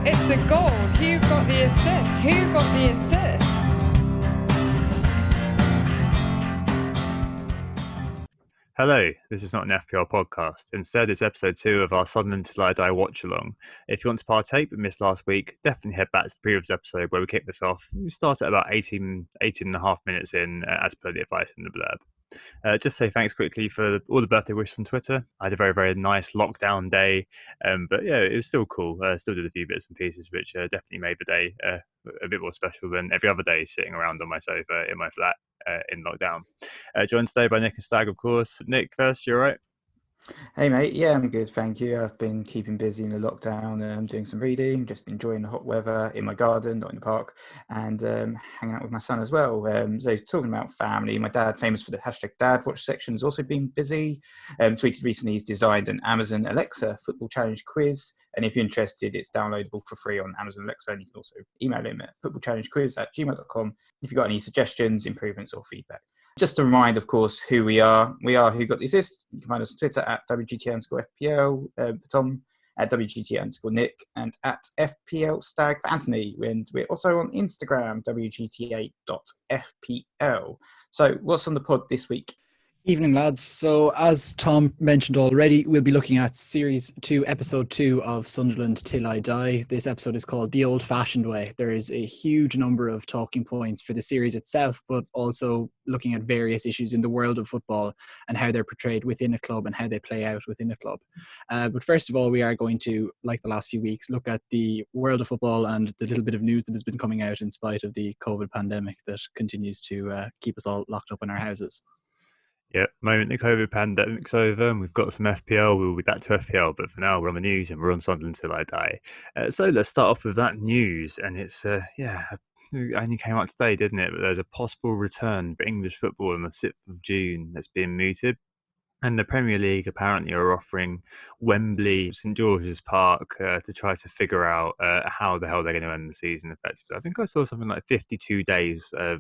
It's a goal. Who got the assist? Who got the assist? Hello, this is not an FPL podcast. Instead, it's episode 2 of our Sunderland Till I Die watchalong. If you want to partake but missed last week, definitely head back to the previous episode where we kicked this off. We started at about 18 and a half minutes in, as per the advice in the blurb. Just say thanks quickly for all the birthday wishes on Twitter. I had a very, very nice lockdown day, but yeah, it was still cool. Still did a few bits and pieces, which definitely made the day a bit more special than every other day sitting around on my sofa in my flat in lockdown. Joined today by Nick and Stag, of course. Nick, first, you all right? Hey mate, yeah, I'm good, thank you. I've been keeping busy in the lockdown and doing some reading, just enjoying the hot weather in my garden, not in the park, and hanging out with my son as well. So talking about family, my dad, famous for the #DadWatch section, has also been busy. Tweeted recently he's designed an Amazon Alexa football challenge quiz, and if you're interested, it's downloadable for free on Amazon Alexa, and you can also email him at footballchallengequiz@gmail.com if you've got any suggestions, improvements, or feedback. Just to remind, of course, who we are. We are Who Got the Assist. You can find us on Twitter at WGTA_FPL for Tom, at WGTA_Nick, and at FPL Stag for Anthony. And we're also on Instagram, WGTA.FPL. So what's on the pod this week? Evening, lads. So as Tom mentioned already, we'll be looking at Series 2, Episode 2 of Sunderland Till I Die. This episode is called The Old-Fashioned Way. There is a huge number of talking points for the series itself, but also looking at various issues in the world of football and how they're portrayed within a club and how they play out within a club. But first of all, we are going to, like the last few weeks, look at the world of football and the little bit of news that has been coming out in spite of the COVID pandemic that continues to keep us all locked up in our houses. Yeah, moment the COVID pandemic's over and we've got some FPL. We'll be back to FPL, but for now we're on the news and we're on Sunderland Till I Die. So let's start off with that news, and it's it only came out today, didn't it? But there's a possible return for English football on the 6th of June that's been mooted. And the Premier League apparently are offering Wembley, St George's Park to try to figure out how the hell they're going to end the season effectively. I think I saw something like 52 days or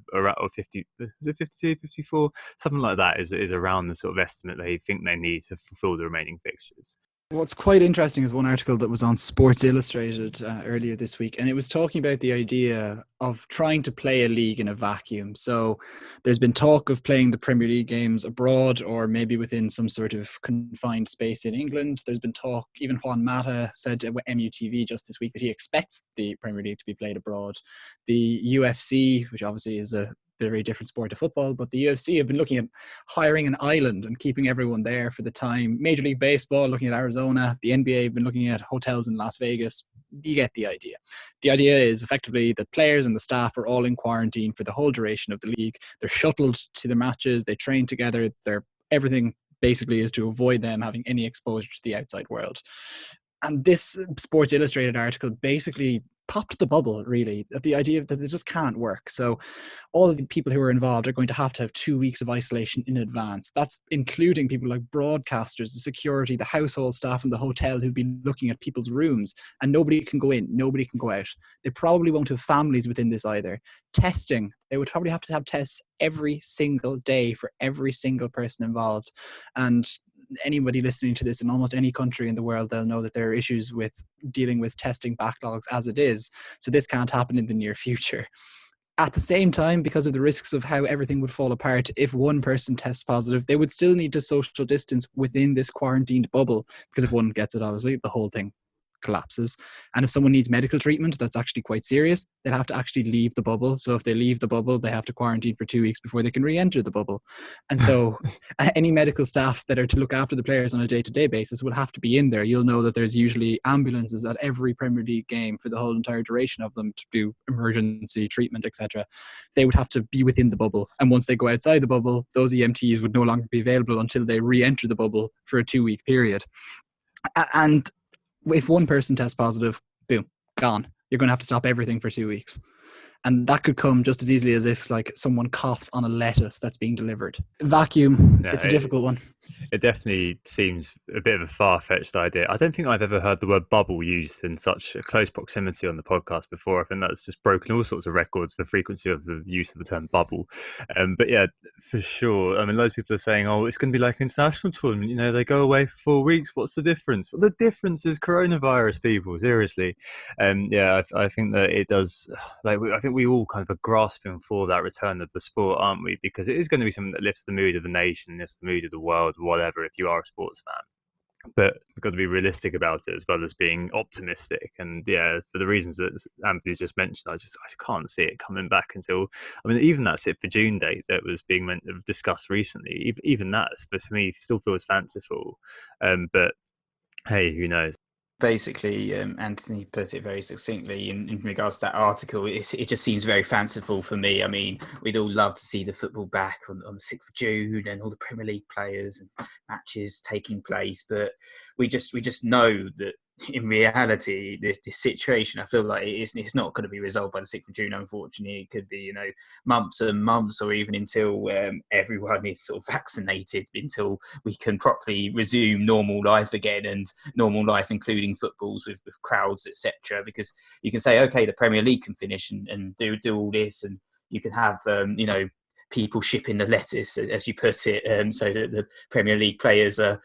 50, is it 52, 54? Something like that is around the sort of estimate they think they need to fulfill the remaining fixtures. What's quite interesting is one article that was on Sports Illustrated earlier this week, and it was talking about the idea of trying to play a league in a vacuum. So there's been talk of playing the Premier League games abroad or maybe within some sort of confined space in England. There's been talk, even Juan Mata said at MUTV just this week that he expects the Premier League to be played abroad. The UFC, which obviously is a very different sport to football, but the UFC have been looking at hiring an island and keeping everyone there for the time. Major League Baseball looking at Arizona. The NBA have been looking at hotels in Las Vegas. You get the idea. The idea is effectively that players and the staff are all in quarantine for the whole duration of the league. They're shuttled to the matches. They train together. Everything basically is to avoid them having any exposure to the outside world. And this Sports Illustrated article basically popped the bubble, really, at the idea that it just can't work. So all of the people who are involved are going to have 2 weeks of isolation in advance. That's including people like broadcasters, the security, the household staff in the hotel who've been looking at people's rooms, and nobody can go in, nobody can go out. They probably won't have families within this either. Testing, they would probably have to have tests every single day for every single person involved. And anybody listening to this in almost any country in the world, they'll know that there are issues with dealing with testing backlogs as it is. So this can't happen in the near future. At the same time, because of the risks of how everything would fall apart, if one person tests positive, they would still need to social distance within this quarantined bubble, because if one gets it, obviously, the whole thing collapses. And if someone needs medical treatment that's actually quite serious, they'd have to actually leave the bubble. So if they leave the bubble, they have to quarantine for 2 weeks before they can re-enter the bubble. And so any medical staff that are to look after the players on a day-to-day basis will have to be in there. You'll know that there's usually ambulances at every Premier League game for the whole entire duration of them to do emergency treatment, etc. They would have to be within the bubble. And once they go outside the bubble, those EMTs would no longer be available until they re-enter the bubble for a 2-week period. And if one person tests positive, boom, gone. You're going to have to stop everything for 2 weeks. And that could come just as easily as if like someone coughs on a lettuce that's being delivered. Vacuum, it's a difficult one. It definitely seems a bit of a far-fetched idea. I don't think I've ever heard the word bubble used in such a close proximity on the podcast before. I think that's just broken all sorts of records for frequency of the use of the term bubble. But yeah, for sure. I mean, loads of people are saying, oh, it's going to be like an international tournament. You know, they go away for 4 weeks. What's the difference? Well, the difference is coronavirus, people, seriously. Yeah, I think that it does. I think we all kind of are grasping for that return of the sport, aren't we? Because it is going to be something that lifts the mood of the nation, lifts the mood of the world, whatever, if you are a sports fan. But we've got to be realistic about it as well as being optimistic. And yeah, for the reasons that Anthony's just mentioned, I can't see it coming back until, I mean, even that sit for June date that was being discussed recently, even that for me still feels fanciful. But hey, who knows? Basically, Anthony put it very succinctly in regards to that article. It just seems very fanciful for me. I mean, we'd all love to see the football back on the 6th of June and all the Premier League players and matches taking place. But we just know that in reality, this situation, I feel like it's not going to be resolved by the 6th of June, unfortunately. It could be, months and months, or even until everyone is sort of vaccinated, until we can properly resume normal life again, and normal life including footballs with crowds, etc. Because you can say, okay, the Premier League can finish and do all this, and you can have, people shipping the lettuce, as you put it, so that the Premier League players are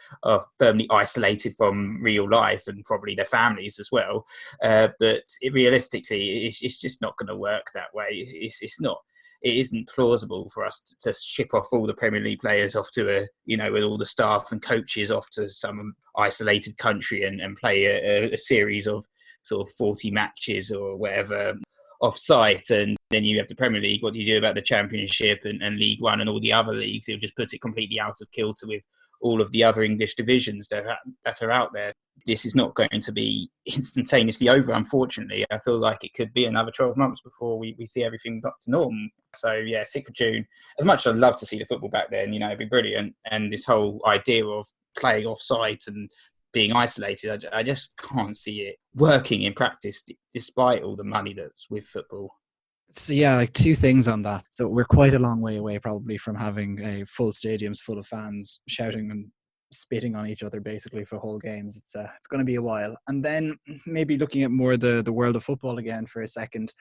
firmly isolated from real life and probably their families as well. But realistically, it's just not going to work that way. It's not. It isn't plausible for us to ship off all the Premier League players off to with all the staff and coaches off to some isolated country and play a series of sort of 40 matches or whatever off site, and then you have the Premier League. What do you do about the Championship and League One and all the other leagues? It'll just put it completely out of kilter with all of the other English divisions that are out there. This is not going to be instantaneously over, unfortunately. I feel like it could be another 12 months before we see everything back to normal. So, yeah, 6th of June, as much as I'd love to see the football back then, it'd be brilliant. And this whole idea of playing off-site and being isolated, I just can't see it working in practice, despite all the money that's with football. So yeah, like two things on that. So we're quite a long way away probably from having full stadiums full of fans shouting and spitting on each other basically for whole games. It's going to be a while. And then maybe looking at more the world of football again for a second,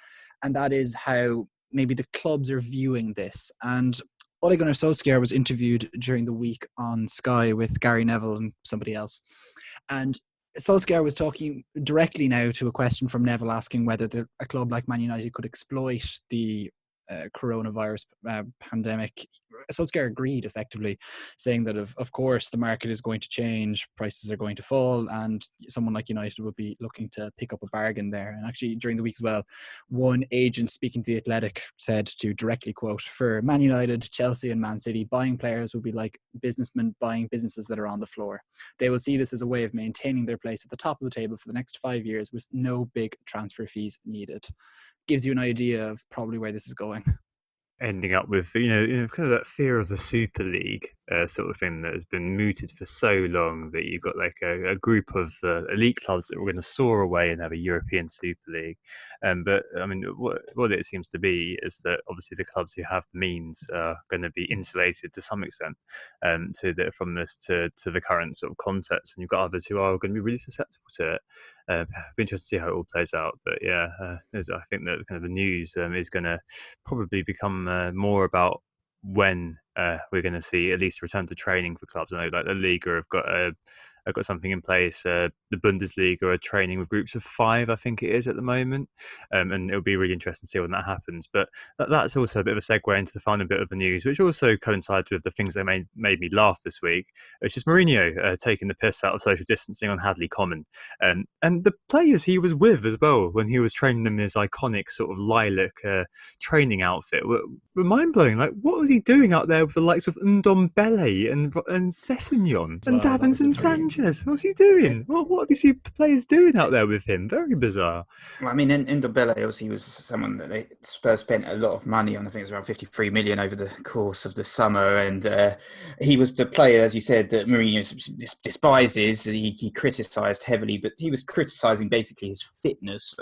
and that is how maybe the clubs are viewing this. And Ole Gunnar Solskjaer was interviewed during the week on Sky with Gary Neville and somebody else. And Solskjaer was talking directly now to a question from Neville asking whether a club like Man United could exploit the coronavirus pandemic. Solskjaer agreed effectively, saying that of course the market is going to change, prices are going to fall, and someone like United will be looking to pick up a bargain there. And actually during the week as well, one agent speaking to The Athletic said, to directly quote, for Man United, Chelsea and Man City, buying players will be like businessmen buying businesses that are on the floor. They will see this as a way of maintaining their place at the top of the table for the next 5 years with no big transfer fees needed. Gives you an idea of probably where this is going. Ending up with kind of that fear of the Super League sort of thing that has been mooted for so long, that you've got like a group of elite clubs that were going to soar away and have a European Super League. But I mean, what it seems to be is that obviously the clubs who have the means are going to be insulated to some extent from this to the current sort of context, and you've got others who are going to be really susceptible to it. I'd be interested to see how it all plays out. But yeah, I think that kind of the news is going to probably become more about when we're going to see at least a return to training for clubs. I know like the Liga have got something in place. The Bundesliga are training with groups of 5, I think it is at the moment, and it'll be really interesting to see when that happens. But that's also a bit of a segue into the final bit of the news, which also coincides with the things that made me laugh this week. It's just Mourinho taking the piss out of social distancing on Hadley Common, and the players he was with as well when he was training them in his iconic sort of lilac training outfit were mind-blowing. Like, what was he doing out there with the likes of Ndombele and Sessegnon and Davinson Sanchez? What's he doing? What are these players doing out there with him? Very bizarre. Well, I mean, Ndombele obviously was someone that Spurs spent a lot of money on. I think it was around 53 million over the course of the summer, and he was the player, as you said, that Mourinho despises. He criticised heavily, but he was criticising basically his fitness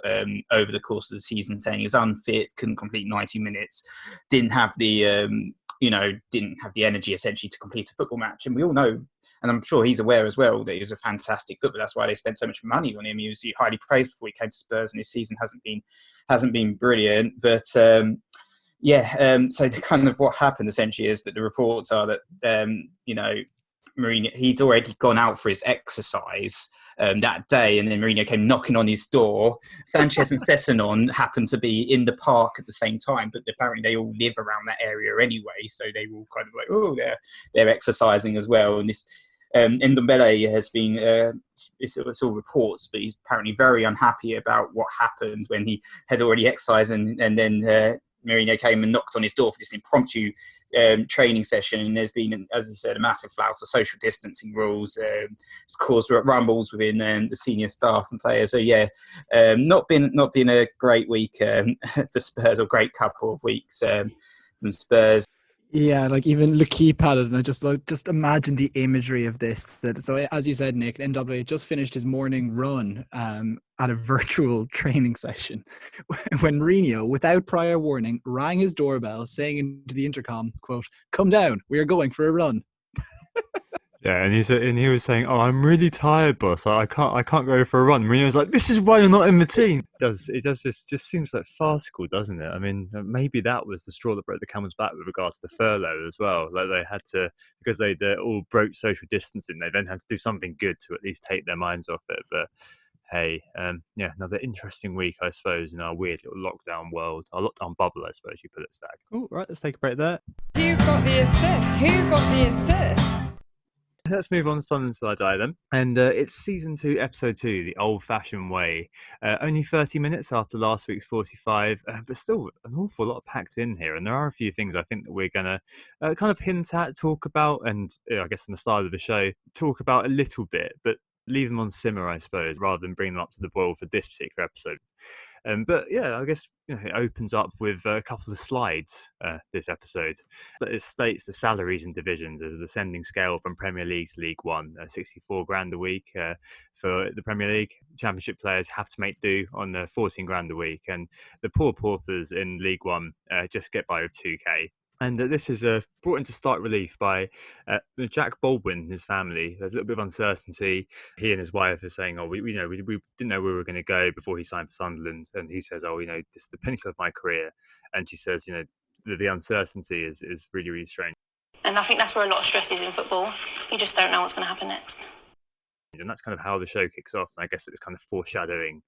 over the course of the season, saying he was unfit, couldn't complete 90 minutes, didn't have the didn't have the energy essentially to complete a football match. And we all know, and I'm sure he's aware as well, that he was a fantastic footballer. That's why they spent so much money on him. He was highly praised before he came to Spurs, and his season hasn't been brilliant. But so kind of what happened essentially is that the reports are that Mourinho, he'd already gone out for his exercise that day, and then Mourinho came knocking on his door. Sanchez and Sessegnon happened to be in the park at the same time, but apparently they all live around that area anyway, so they were all kind of like, oh, they're exercising as well. And this Ndombele has been, it's all reports, but he's apparently very unhappy about what happened when he had already exercised, and then Mourinho came and knocked on his door for this impromptu training session, and there's been, as I said, a massive flout of social distancing rules. It's caused rumbles within the senior staff and players. So not been a great week for Spurs, or great couple of weeks from Spurs. Yeah, like even L'Equipe had it, and I just imagine the imagery of this. So as you said, Nick, NW just finished his morning run at a virtual training session when Mourinho, without prior warning, rang his doorbell, saying into the intercom, quote, "Come down, we are going for a run." Yeah, and he was saying, "Oh, I'm really tired, boss. I can't go for a run." Mourinho's like, "This is why you're not in the team." It just seems like farcical, doesn't it? I mean, maybe that was the straw that broke the camel's back with regards to furlough as well. Like they had to, because they all broke social distancing, they then had to do something good to at least take their minds off it. But hey, another interesting week, I suppose, in our weird little lockdown world, our lockdown bubble, I suppose you put it, Stag. Oh, right, let's take a break there. Who got the assist? Who got the assist? Let's move on to Sunderland Till I Die then. And it's season 2, episode 2, the old-fashioned way. Only 30 minutes after last week's 45, but still an awful lot packed in here. And there are a few things I think that we're going to kind of hint at, talk about, and I guess in the style of the show, talk about a little bit, but leave them on simmer, I suppose, rather than bring them up to the boil for this particular episode. But I guess it opens up with a couple of slides, this episode. It states the salaries and divisions as a descending scale from Premier League to League One. 64 grand a week for the Premier League. Championship players have to make do on 14 grand a week, and the poor paupers in League One just get by with 2k. And this is brought into stark relief by Jack Baldwin and his family. There's a little bit of uncertainty. He and his wife are saying, we didn't know where we were going to go before he signed for Sunderland. And he says, this is the pinnacle of my career. And she says, the uncertainty is really, really strange. And I think that's where a lot of stress is in football. You just don't know what's going to happen next. And that's kind of how the show kicks off. And I guess it's kind of foreshadowing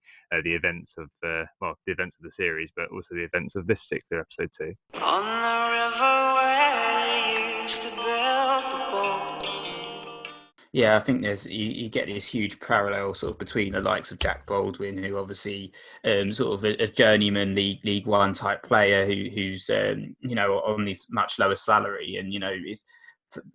the events of the events of the series, but also the events of this particular episode too. On the river where they used to build the boats. Yeah, I think you get this huge parallel sort of between the likes of Jack Baldwin, who obviously sort of a journeyman League One type player who's on this much lower salary, and it's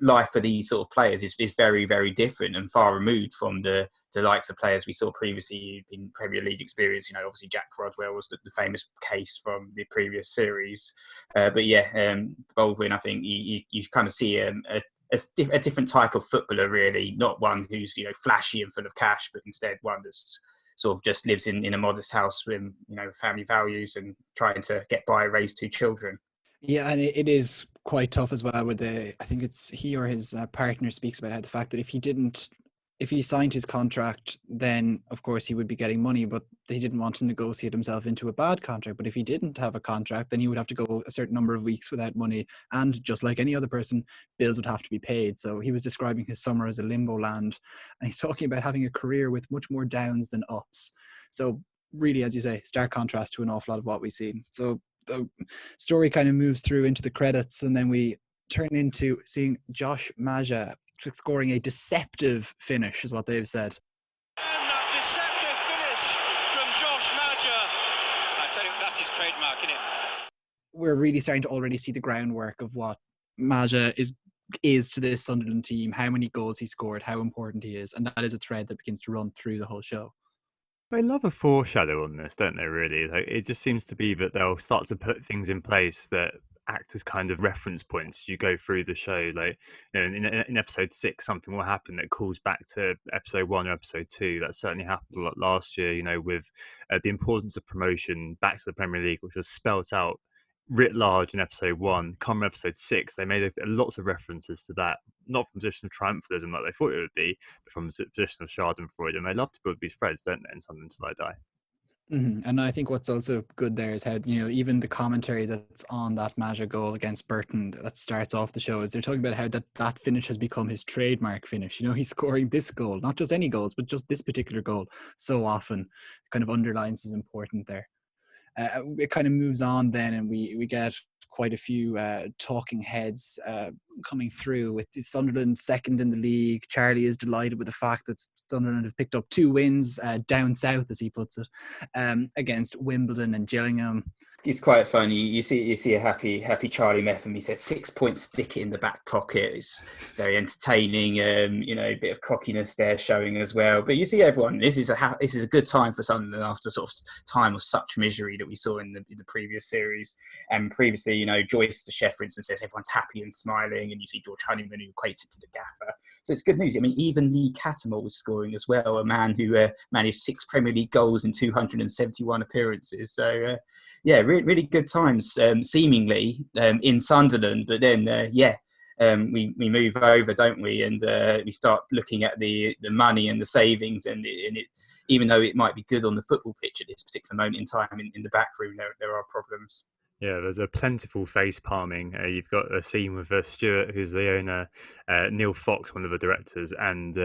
life for these sort of players is very, very different and far removed from the likes of players we saw previously in Premier League experience. Obviously Jack Rodwell was the famous case from the previous series. Baldwin, I think you kind of see a different type of footballer, really, not one who's flashy and full of cash, but instead one that's sort of just lives in a modest house with family values and trying to get by, raise 2 children. Yeah, and it is quite tough as well. I think it's he or his partner speaks about how the fact that if he signed his contract, then of course he would be getting money, but he didn't want to negotiate himself into a bad contract. But if he didn't have a contract, then he would have to go a certain number of weeks without money, and just like any other person, bills would have to be paid. So he was describing his summer as a limbo land, and he's talking about having a career with much more downs than ups. So really, as you say, stark contrast to an awful lot of what we've seen. So the story kind of moves through into the credits, and then we turn into seeing Josh Maja scoring a deceptive finish, is what they've said. And that deceptive finish from Josh Maja. I tell you, that's his trademark, isn't it? We're really starting to already see the groundwork of what Maja is to this Sunderland team, how many goals he scored, how important he is, and that is a thread that begins to run through the whole show. They love a foreshadow on this, don't they, really? Like, it just seems to be that they'll start to put things in place that act as kind of reference points as you go through the show. Like, in episode 6, something will happen that calls back to episode 1 or episode 2. That certainly happened a lot last year, with the importance of promotion back to the Premier League, which was spelt out writ large in episode 1, come episode 6, they made lots of references to that, not from a position of triumphalism like they thought it would be, but from a position of schadenfreude. And they love to build these threads, don't they, in Sunderland Till I Die. And I think what's also good there is how, even the commentary that's on that Maja goal against Burton that starts off the show is they're talking about how that finish has become his trademark finish. He's scoring this goal, not just any goals, but just this particular goal so often. Kind of underlines his importance there. It kind of moves on then, and we get quite a few talking heads coming through with Sunderland second in the league. Charlie is delighted with the fact that Sunderland have picked up 2 wins down south, as he puts it, against Wimbledon and Gillingham. It's quite funny. You see a happy Charlie Metham. He says 6 points, stick it in the back pocket. It's very entertaining. A bit of cockiness there showing as well. But you see everyone. This is a good time for Sunderland after sort of time of such misery that we saw in the previous series. And previously, Joyce de Chef, for instance, says everyone's happy and smiling, and you see George Honeyman who equates it to the gaffer. So it's good news. I mean, even Lee Cattermole was scoring as well. A man who managed 6 Premier League goals in 271 appearances. So. Yeah, really good times, seemingly, in Sunderland. But then, we move over, don't we? And we start looking at the money and the savings. And it, even though it might be good on the football pitch at this particular moment in time, in the back room, there are problems. Yeah, there's a plentiful face palming. You've got a scene with Stuart, who's the owner, Neil Fox, one of the directors, and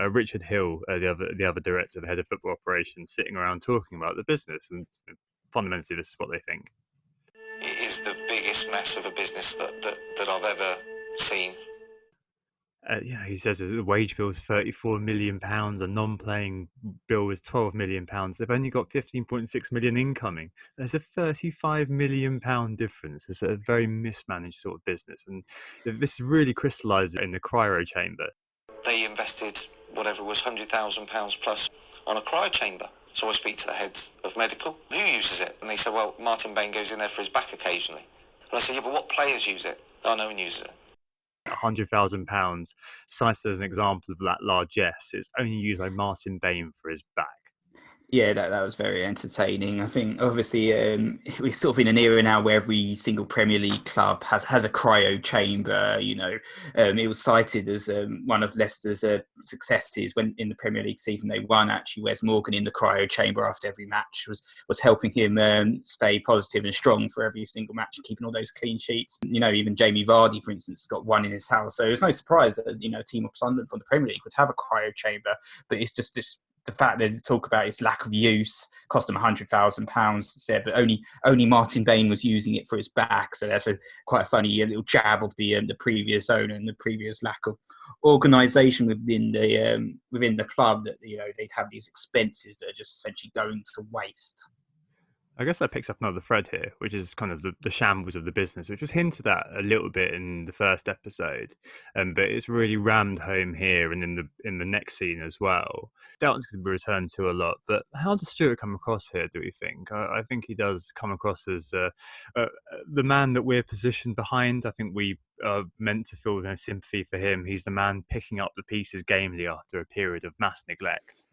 Richard Hill, the other director, the head of football operations, sitting around talking about the business. And fundamentally, this is what they think. It is the biggest mess of a business that I've ever seen. He says the wage bill is £34 million, a non-playing bill is £12 million. They've only got 15.6 million incoming. There's a £35 million difference. It's a very mismanaged sort of business, and this really crystallised in the cryo chamber. They invested whatever was £100,000 plus on a cryo chamber. So I speak to the heads of medical. Who uses it? And they said, well, Martin Bain goes in there for his back occasionally. And I said, yeah, but what players use it? Oh, no one uses it. £100,000, cited as an example of that largesse, is only used by Martin Bain for his back. Yeah, that was very entertaining. I think, obviously, we're sort of in an era now where every single Premier League club has a cryo chamber. It was cited as one of Leicester's successes when in the Premier League season they won. Actually, Wes Morgan in the cryo chamber after every match was helping him stay positive and strong for every single match and keeping all those clean sheets. Even Jamie Vardy, for instance, got one in his house. So it's no surprise that a team of Sunderland from the Premier League would have a cryo chamber, but it's just this. The fact that they talk about its lack of use cost them £100,000, but only Martin Bain was using it for his back. So that's quite a funny little jab of the previous owner and the previous lack of organisation within the club, that they'd have these expenses that are just essentially going to waste. I guess that picks up another thread here, which is kind of the shambles of the business, which was hinted at a little bit in the first episode, but it's really rammed home here and in the next scene as well. Doubt's going to be returned to a lot, but how does Stuart come across here, do we think? I think he does come across as the man that we're positioned behind. I think we are meant to feel no sympathy for him. He's the man picking up the pieces gamely after a period of mass neglect.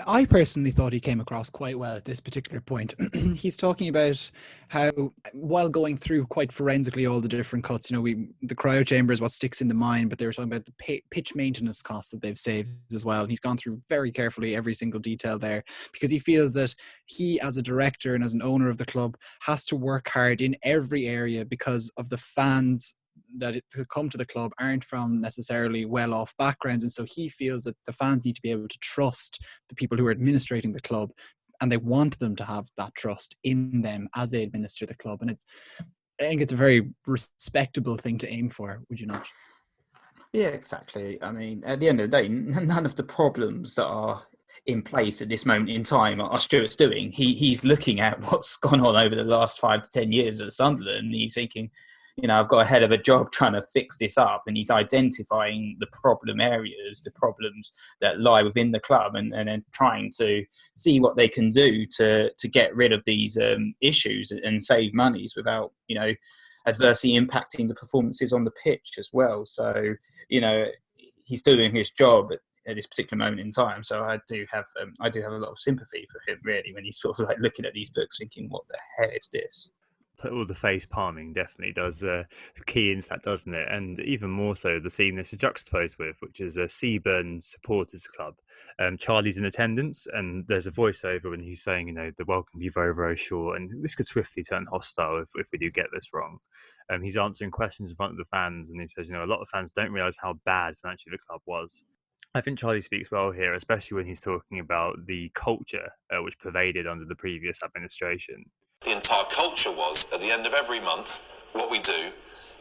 I personally thought he came across quite well at this particular point. He's talking about how, while going through quite forensically all the different cuts, the cryo chamber is what sticks in the mind, but they were talking about the pitch maintenance costs that they've saved as well. And he's gone through very carefully every single detail there, because he feels that he, as a director and as an owner of the club, has to work hard in every area because of the fans that come to the club aren't from necessarily well-off backgrounds, and so he feels that the fans need to be able to trust the people who are administrating the club, and they want them to have that trust in them as they administer the club. And I think it's a very respectable thing to aim for, would you not? Yeah, exactly. I mean, at the end of the day, none of the problems that are in place at this moment in time are Stuart's doing. He's looking at what's gone on over the last 5 to 10 years at Sunderland, and he's thinking, I've got a hell of a job trying to fix this up. And he's identifying the problem areas, the problems that lie within the club, and then trying to see what they can do to get rid of these issues and save monies without, adversely impacting the performances on the pitch as well. So, he's doing his job at this particular moment in time. So I do have a lot of sympathy for him, really, when he's sort of like looking at these books thinking, what the hell is this? all the face palming definitely does key into that, doesn't it? And even more so, the scene this is juxtaposed with, which is a Seaburn supporters club. Charlie's in attendance, and there's a voiceover when he's saying, the welcome can be very, very short, and this could swiftly turn hostile if we do get this wrong. He's answering questions in front of the fans, and he says, a lot of fans don't realise how bad financially the club was. I think Charlie speaks well here, especially when he's talking about the culture which pervaded under the previous administration. The entire culture was, at the end of every month, what we do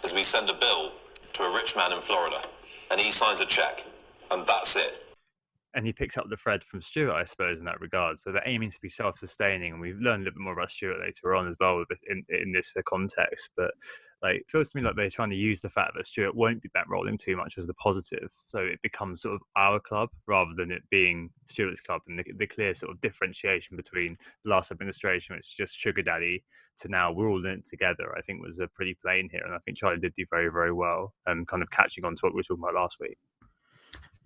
is we send a bill to a rich man in Florida, and he signs a check, and that's it. And he picks up the thread from Stuart, I suppose, in that regard. So they're aiming to be self-sustaining, and we've learned a little bit more about Stuart later on as well in this context. But it feels to me like they're trying to use the fact that Stuart won't be bankrolling too much as the positive, so it becomes sort of our club rather than it being Stuart's club. And the clear sort of differentiation between the last administration, which is just sugar daddy, to now we're all in it together, I think was pretty plain here. And I think Charlie did do very, very well, kind of catching on to what we were talking about last week.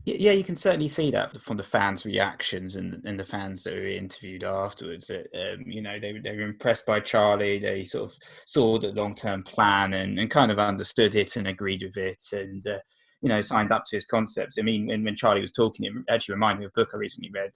Yeah, you can certainly see that from the fans' reactions and the fans that were interviewed afterwards. They were impressed by Charlie. They sort of saw the long-term plan and kind of understood it and agreed with it, and signed up to his concepts. I mean, when Charlie was talking, it actually reminded me of a book I recently read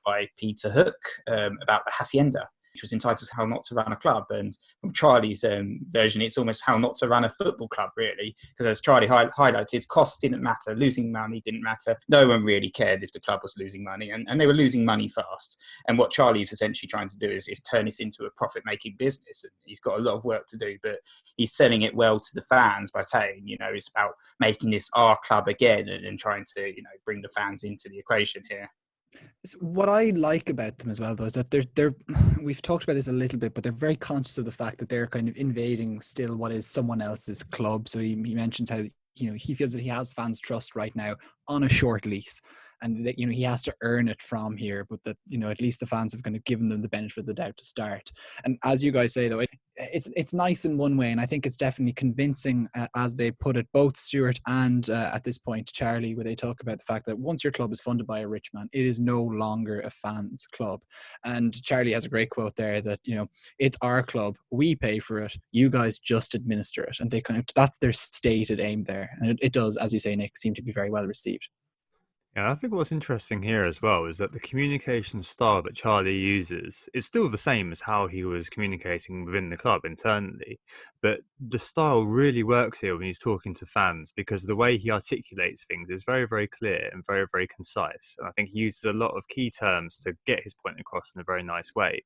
by Peter Hook about the hacienda, which was entitled How Not to Run a Club. And from Charlie's version, it's almost how not to run a football club, really. Because as Charlie highlighted, costs didn't matter, losing money didn't matter. No one really cared if the club was losing money, and they were losing money fast. And what Charlie's essentially trying to do is turn this into a profit-making business. And he's got a lot of work to do, but he's selling it well to the fans by saying, it's about making this our club again and trying to, bring the fans into the equation here. What I like about them as well, though, is that they're we've talked about this a little bit, but they're very conscious of the fact that they're kind of invading still what is someone else's club. So he mentions how he feels that he has fans' trust right now on a short lease, and that he has to earn it from here, but that at least the fans have kind of given them the benefit of the doubt to start. And as you guys say, though, it's nice in one way, and I think it's definitely convincing, as they put it, both Stuart and at this point Charlie, where they talk about the fact that once your club is funded by a rich man, it is no longer a fans club. And Charlie has a great quote there that it's our club, we pay for it, you guys just administer it, and they that's their stated aim there, and it does, as you say, Nick, seem to be very well received. Yeah, I think what's interesting here as well is that the communication style that Charlie uses is still the same as how he was communicating within the club internally. But the style really works here when he's talking to fans, because the way he articulates things is very, very clear and very, very concise. And I think he uses a lot of key terms to get his point across in a very nice way.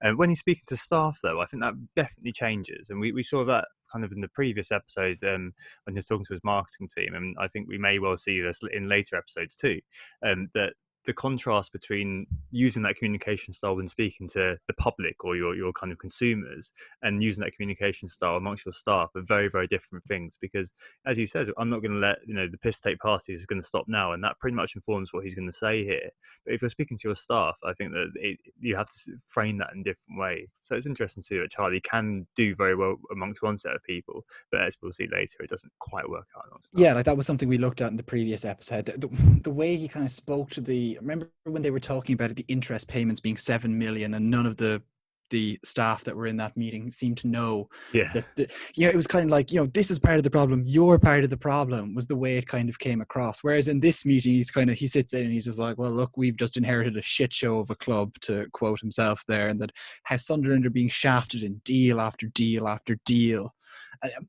And when he's speaking to staff, though, I think that definitely changes. And we saw that kind of in the previous episodes when he was talking to his marketing team, and I think we may well see this in later episodes too, that the contrast between using that communication style when speaking to the public or your kind of consumers and using that communication style amongst your staff are very, very different things. Because as he says, I'm not going to let the piss take parties is going to stop now, and that pretty much informs what he's going to say here. But if you're speaking to your staff, I think that you have to frame that in a different way. So it's interesting to see that Charlie can do very well amongst one set of people, but as we'll see later, it doesn't quite work out. Yeah, like that was something we looked at in the previous episode. The way he kind of spoke to remember when they were talking about the interest payments being 7 million, and none of the staff that were in that meeting seemed to know that it was kind of like, this is part of the problem, you're part of the problem, was the way it kind of came across. Whereas in this meeting, he sits in and he's just like, well, look, we've just inherited a shit show of a club, to quote himself there, and that how Sunderland are being shafted in deal after deal after deal.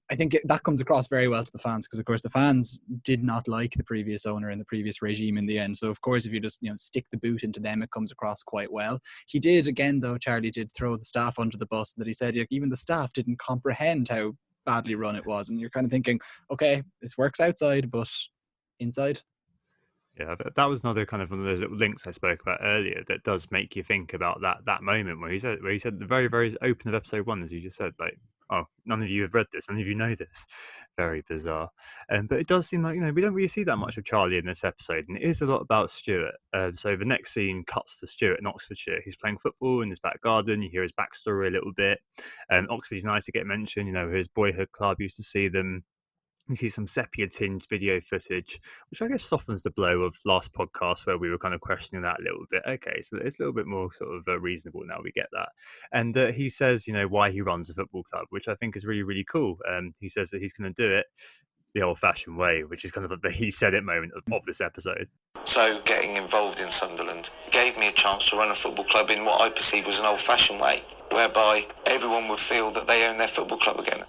I think that comes across very well to the fans, because of course the fans did not like the previous owner and the previous regime in the end. So of course, if you just stick the boot into them, it comes across quite well. He did, again though, Charlie did throw the staff under the bus, that he said even the staff didn't comprehend how badly run it was. And you're kind of thinking, okay, this works outside, but inside. Yeah, that was another kind of one of those little links I spoke about earlier that does make you think about that moment where he said the very, very open of episode 1, as you just said, like, oh, none of you have read this, none of you know this. Very bizarre. But it does seem like, we don't really see that much of Charlie in this episode, and it is a lot about Stuart. So the next scene cuts to Stuart in Oxfordshire. He's playing football in his back garden. You hear his backstory a little bit. Oxford's nice to get mentioned, his boyhood club, used to see them We see some sepia-tinged video footage, which I guess softens the blow of last podcast where we were kind of questioning that a little bit. Okay, so it's a little bit more sort of reasonable now. We get that, and he says, why he runs a football club, which I think is really, really cool. He says that he's going to do it the old-fashioned way, which is kind of the he said it moment of this episode. So getting involved in Sunderland gave me a chance to run a football club in what I perceive was an old-fashioned way, whereby everyone would feel that they own their football club again.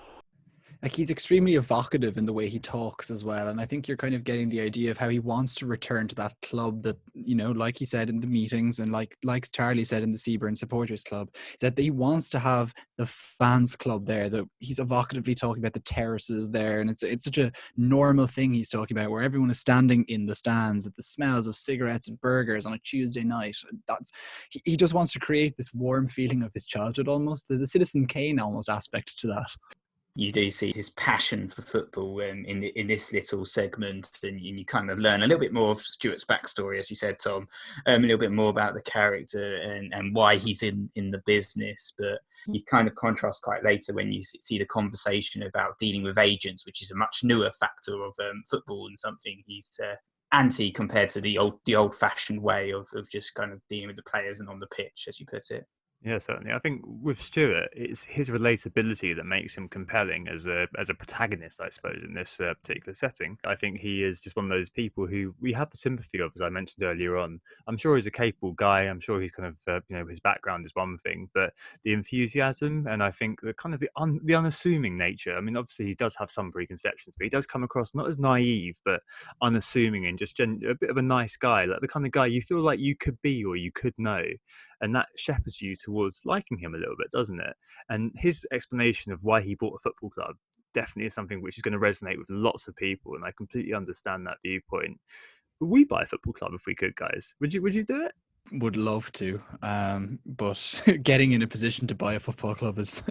Like, he's extremely evocative in the way he talks as well, and I think you're kind of getting the idea of how he wants to return to that club that, like he said in the meetings, and like Charlie said in the Seaburn Supporters Club, is that he wants to have the fans club there. That he's evocatively talking about the terraces there, and it's such a normal thing he's talking about, where everyone is standing in the stands at the smells of cigarettes and burgers on a Tuesday night. He just wants to create this warm feeling of his childhood almost. There's a Citizen Kane almost aspect to that. You do see his passion for football in this little segment, and you kind of learn a little bit more of Stuart's backstory, as you said, Tom, a little bit more about the character and why he's in the business. But you kind of contrast quite later when you see the conversation about dealing with agents, which is a much newer factor of football and something he's anti compared to the old-fashioned way of just kind of dealing with the players and on the pitch, as you put it. Yeah, certainly. I think with Stuart, it's his relatability that makes him compelling as a protagonist, I suppose, in this particular setting. I think he is just one of those people who we have the sympathy of, as I mentioned earlier on. I'm sure he's a capable guy. I'm sure he's kind of, his background is one thing, but the enthusiasm and I think the kind of the unassuming nature. I mean, obviously he does have some preconceptions, but he does come across not as naive, but unassuming and just a bit of a nice guy, like the kind of guy you feel like you could be or you could know. And that shepherds you towards liking him a little bit, doesn't it? And his explanation of why he bought a football club definitely is something which is going to resonate with lots of people, and I completely understand that viewpoint. But we buy a football club if we could, guys. Would you do it? Would love to, but getting in a position to buy a football club is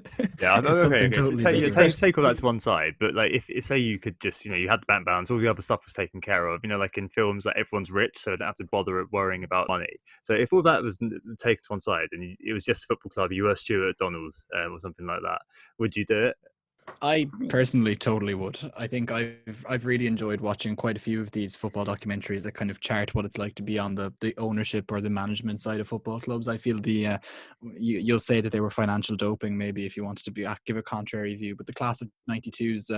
yeah. is something totally different. Take all that to one side, but like if say you could just you had the bank balance, all the other stuff was taken care of. Like in films, like everyone's rich, so they don't have to bother worrying about money. So if all that was taken to one side and it was just a football club, you were Stuart Donald or something like that, would you do it? I personally totally would. I think I've really enjoyed watching quite a few of these football documentaries that kind of chart what it's like to be on the ownership or the management side of football clubs. I feel you'll say that they were financial doping, maybe, if you wanted to give a contrary view, but the class of 92's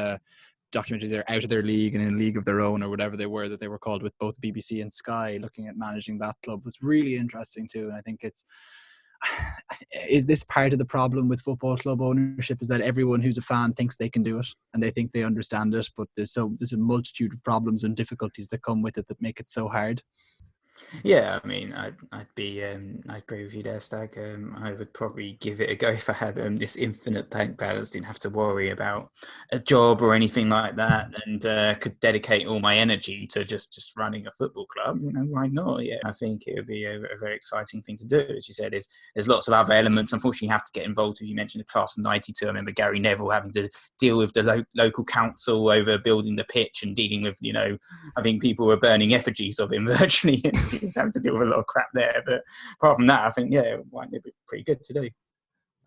documentaries, they're out of their league and in a league of their own, or whatever they were called, with both BBC and Sky, looking at managing that club, was really interesting too. And I think is this part of the problem with football club ownership, is that everyone who's a fan thinks they can do it and they think they understand it, but there's a multitude of problems and difficulties that come with it that make it so hard. Yeah, I mean, I'd agree with you there, Stag. I would probably give it a go if I had this infinite bank balance, didn't have to worry about a job or anything like that, and could dedicate all my energy to just running a football club. Why not? Yeah, I think it would be a very exciting thing to do. As you said, there's lots of other elements. Unfortunately, you have to get involved. As you mentioned, the class of '92. I remember Gary Neville having to deal with the local council over building the pitch and dealing with, I think people were burning effigies of him virtually. He was having to deal with a lot of crap there, but apart from that, I think it'd be pretty good to do.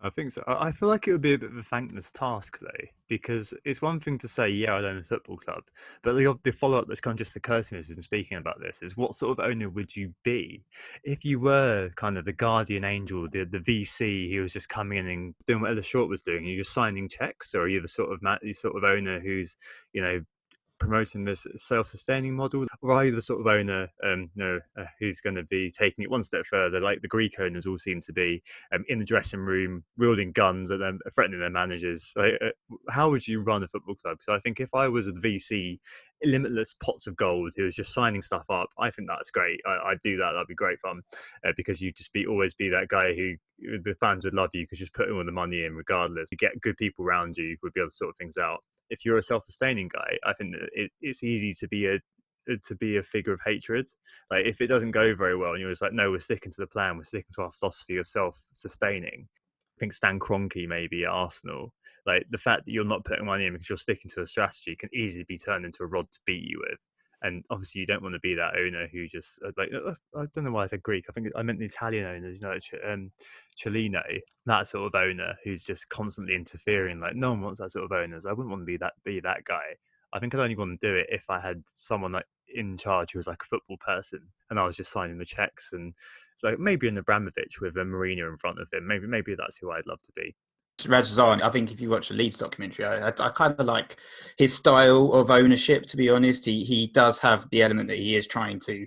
I think so. I feel like it would be a bit of a thankless task, though, because it's one thing to say, yeah, I own a football club, but the follow-up that's kind of just occurred to me as we've been speaking about this is, what sort of owner would you be if you were kind of the guardian angel, the VC who was just coming in and doing what Ellis Short was doing? You're just signing checks, or are you the sort of owner who's, promoting this self-sustaining model, or are you the sort of owner who's going to be taking it one step further, like the Greek owners all seem to be, in the dressing room wielding guns and then threatening their managers? How would you run a football club? So I think if I was a VC, limitless pots of gold who was just signing stuff up, I think that's great. I'd do that. That'd be great fun, because you'd just always be that guy who the fans would love you because just putting all the money in regardless. You get good people around you would be able to sort things out. If you're a self-sustaining guy, I think that it's easy to be a figure of hatred. Like if it doesn't go very well and you're just like, no, we're sticking to the plan, we're sticking to our philosophy of self-sustaining. I think Stan Kroenke maybe at Arsenal, like the fact that you're not putting money in because you're sticking to a strategy can easily be turned into a rod to beat you with. And obviously you don't want to be that owner who just I don't know why I said Greek. I think I meant the Italian owners, Cellino, that sort of owner who's just constantly interfering. Like no one wants that sort of owners. I wouldn't want to be that guy. I think I'd only want to do it if I had someone like in charge who was like a football person, and I was just signing the checks, and like maybe an Abramovich with a Mourinho in front of him. Maybe that's who I'd love to be. Rajazan, I think if you watch the Leeds documentary, I kind of like his style of ownership, to be honest. He does have the element that he is trying to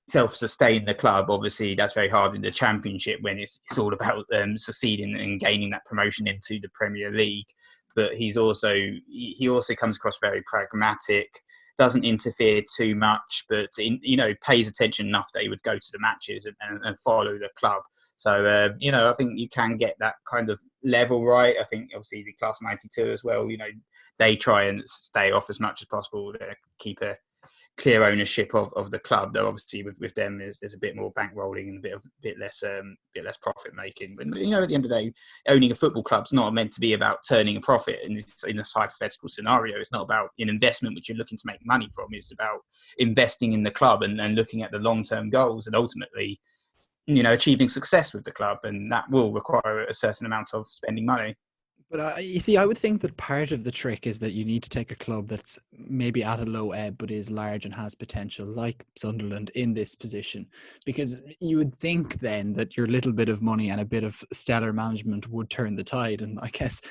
self-sustain the club. Obviously, that's very hard in the Championship when it's all about succeeding and gaining that promotion into the Premier League. But he also comes across very pragmatic, doesn't interfere too much, but pays attention enough that he would go to the matches and follow the club. So, I think you can get that kind of level right. I think, obviously, the Class 92 as well, they try and stay off as much as possible. They keep a clear ownership of the club, though obviously with them there's a bit more bankrolling and a bit less profit making. But at the end of the day, owning a football club's not meant to be about turning a profit. And in this hypothetical scenario, it's not about an investment which you're looking to make money from. It's about investing in the club and looking at the long-term goals and ultimately achieving success with the club, and that will require a certain amount of spending money. But you see, I would think that part of the trick is that you need to take a club that's maybe at a low ebb but is large and has potential, like Sunderland, in this position. Because you would think then that your little bit of money and a bit of stellar management would turn the tide. And I guess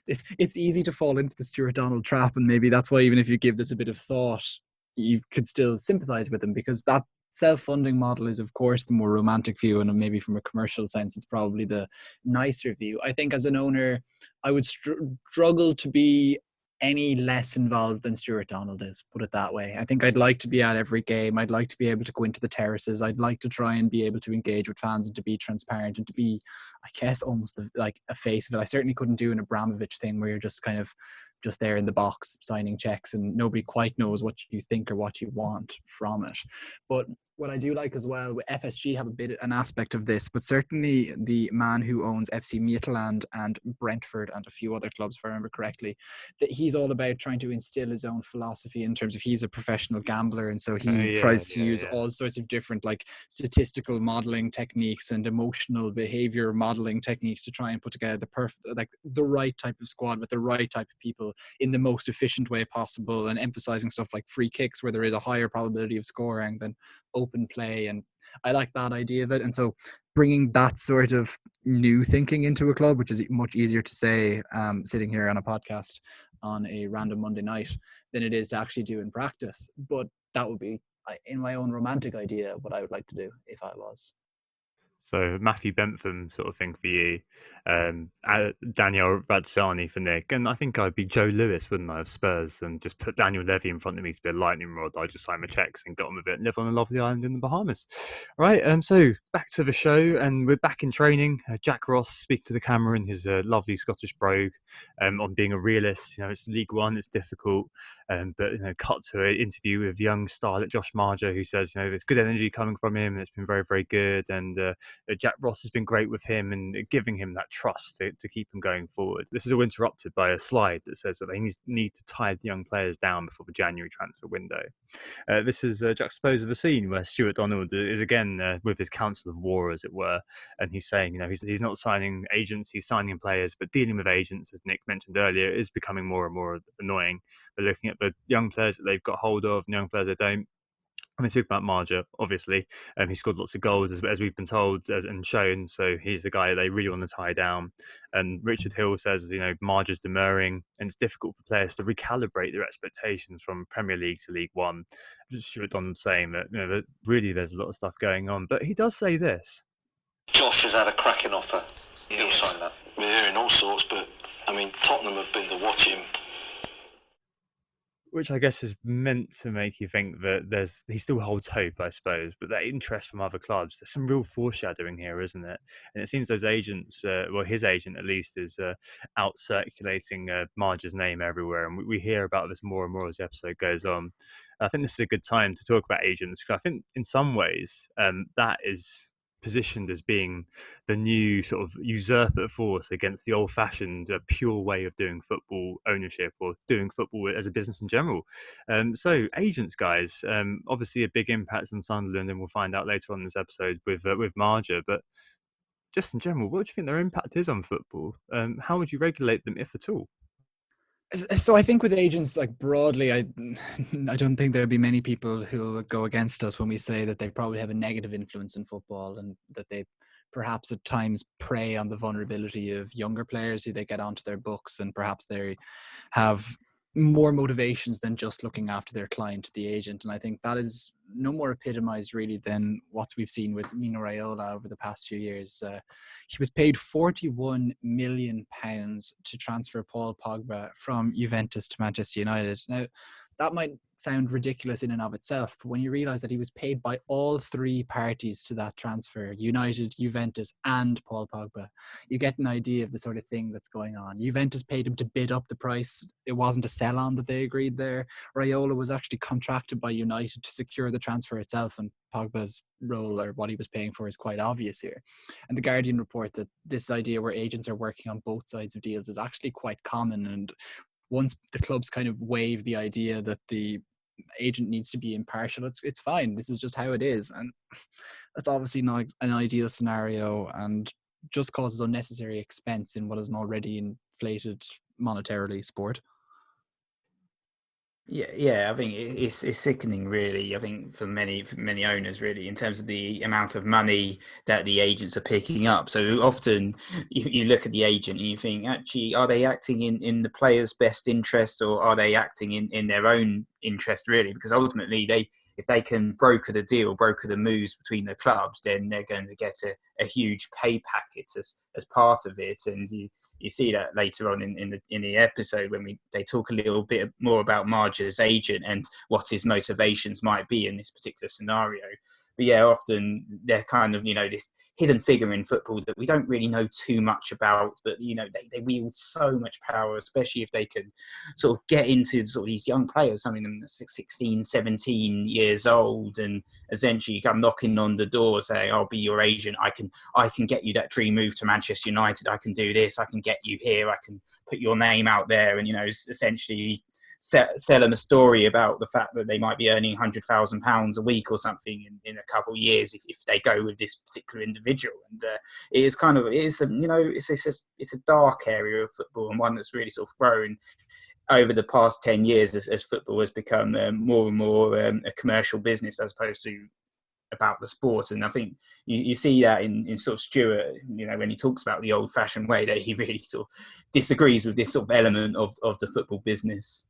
it's easy to fall into the Stuart Donald trap. And maybe that's why even if you give this a bit of thought, you could still sympathise with him, because that self-funding model is, of course, the more romantic view, and maybe from a commercial sense it's probably the nicer view. I think as an owner I would struggle to be any less involved than Stuart Donald is, put it that way. I think I'd like to be at every game. I'd like to be able to go into the terraces. I'd like to try and be able to engage with fans and to be transparent and to be, I guess, almost like a face of it. I certainly couldn't do an Abramovich thing where you're just kind of just there in the box signing checks and nobody quite knows what you think or what you want from it. But what I do like as well, with FSG have an aspect of this, but certainly the man who owns FC Midtjylland and Brentford and a few other clubs, if I remember correctly, that he's all about trying to instill his own philosophy in terms of he's a professional gambler, and so he tries to use all sorts of different like statistical modeling techniques and emotional behavior modeling techniques to try and put together the right type of squad with the right type of people in the most efficient way possible, and emphasizing stuff like free kicks where there is a higher probability of scoring than open play. And I like that idea of it. And so bringing that sort of new thinking into a club, which is much easier to say sitting here on a podcast on a random Monday night than it is to actually do in practice. But that would be, in my own romantic idea, what I would like to do if I was. So Matthew Bentham sort of thing for you, Daniel Radzani for Nick, and I think I'd be Joe Lewis, wouldn't I, of Spurs, and just put Daniel Levy in front of me to be a lightning rod. I just sign my checks and get on with it and live on a lovely island in the Bahamas. Right, so back to the show, and we're back in training. Jack Ross speaking to the camera in his lovely Scottish brogue on being a realist. It's League One, it's difficult, but cut to an interview with young starlet Josh Maja, who says there's good energy coming from him, and it's been very, very good, and Jack Ross has been great with him and giving him that trust to keep him going forward. This is all interrupted by a slide that says that they need to tie the young players down before the January transfer window. This is juxtaposed with a scene where Stuart Donald is again with his council of war, as it were, and he's saying, he's not signing agents, he's signing players, but dealing with agents, as Nick mentioned earlier, is becoming more and more annoying. But looking at the young players that they've got hold of and young players they don't, I mean, speak about Maja, obviously. He scored lots of goals, as we've been told and shown. So he's the guy they really want to tie down. And Richard Hill says, Maja's demurring, and it's difficult for players to recalibrate their expectations from Premier League to League One. Stuart Donald saying that, that really there's a lot of stuff going on. But he does say this. Josh has had a cracking offer. He'll sign that. We're hearing all sorts, but Tottenham have been to watch him. Which I guess is meant to make you think that he still holds hope, I suppose, but that interest from other clubs, there's some real foreshadowing here, isn't it? And it seems those agents, his agent at least, is out circulating Marge's name everywhere, and we hear about this more and more as the episode goes on. I think this is a good time to talk about agents, because I think in some ways that is positioned as being the new sort of usurper force against the old-fashioned pure way of doing football ownership or doing football as a business in general. So agents, guys, obviously a big impact on Sunderland, and we'll find out later on in this episode with Maja, but just in general, what do you think their impact is on football? How would you regulate them, if at all? So I think with agents, like broadly, I don't think there'll be many people who'll go against us when we say that they probably have a negative influence in football, and that they perhaps at times prey on the vulnerability of younger players who they get onto their books, and perhaps they have more motivations than just looking after their client, the agent. And I think that is no more epitomized really than what we've seen with Mino Raiola over the past few years. He was paid £41 million to transfer Paul Pogba from Juventus to Manchester United. Now, that might sound ridiculous in and of itself, but when you realize that he was paid by all three parties to that transfer, United, Juventus, and Paul Pogba, you get an idea of the sort of thing that's going on. Juventus paid him to bid up the price. It wasn't a sell-on that they agreed there. Raiola was actually contracted by United to secure the transfer itself, and Pogba's role, or what he was paying for, is quite obvious here. And the Guardian report that this idea where agents are working on both sides of deals is actually quite common, and once the clubs kind of waive the idea that the agent needs to be impartial, it's fine. This is just how it is. And that's obviously not an ideal scenario, and just causes unnecessary expense in what is an already inflated monetarily sport. Yeah, I think it's sickening, really. I think for many owners, really, in terms of the amount of money that the agents are picking up. So often you look at the agent and you think, actually, are they acting in the player's best interest, or are they acting in their own interest, really? Because ultimately, if they can broker the deal, broker the moves between the clubs, then they're going to get a huge pay packet as part of it. And you see that later on in the episode when they talk a little bit more about Maja's agent and what his motivations might be in this particular scenario. But yeah, often they're kind of, this hidden figure in football that we don't really know too much about, but, they wield so much power, especially if they can sort of get into sort of these young players, some of them 16, 17 years old, and essentially come knocking on the door saying, I'll be your agent. I can get you that dream move to Manchester United. I can do this. I can get you here. I can put your name out there, and, essentially sell them a story about the fact that they might be earning £100,000 a week or something in a couple of years if they go with this particular individual. And it's a dark area of football, and one that's really sort of grown over the past 10 years as football has become more and more a commercial business as opposed to about the sport. And I think you see that in sort of Stuart, when he talks about the old-fashioned way, that he really sort of disagrees with this sort of element of the football business.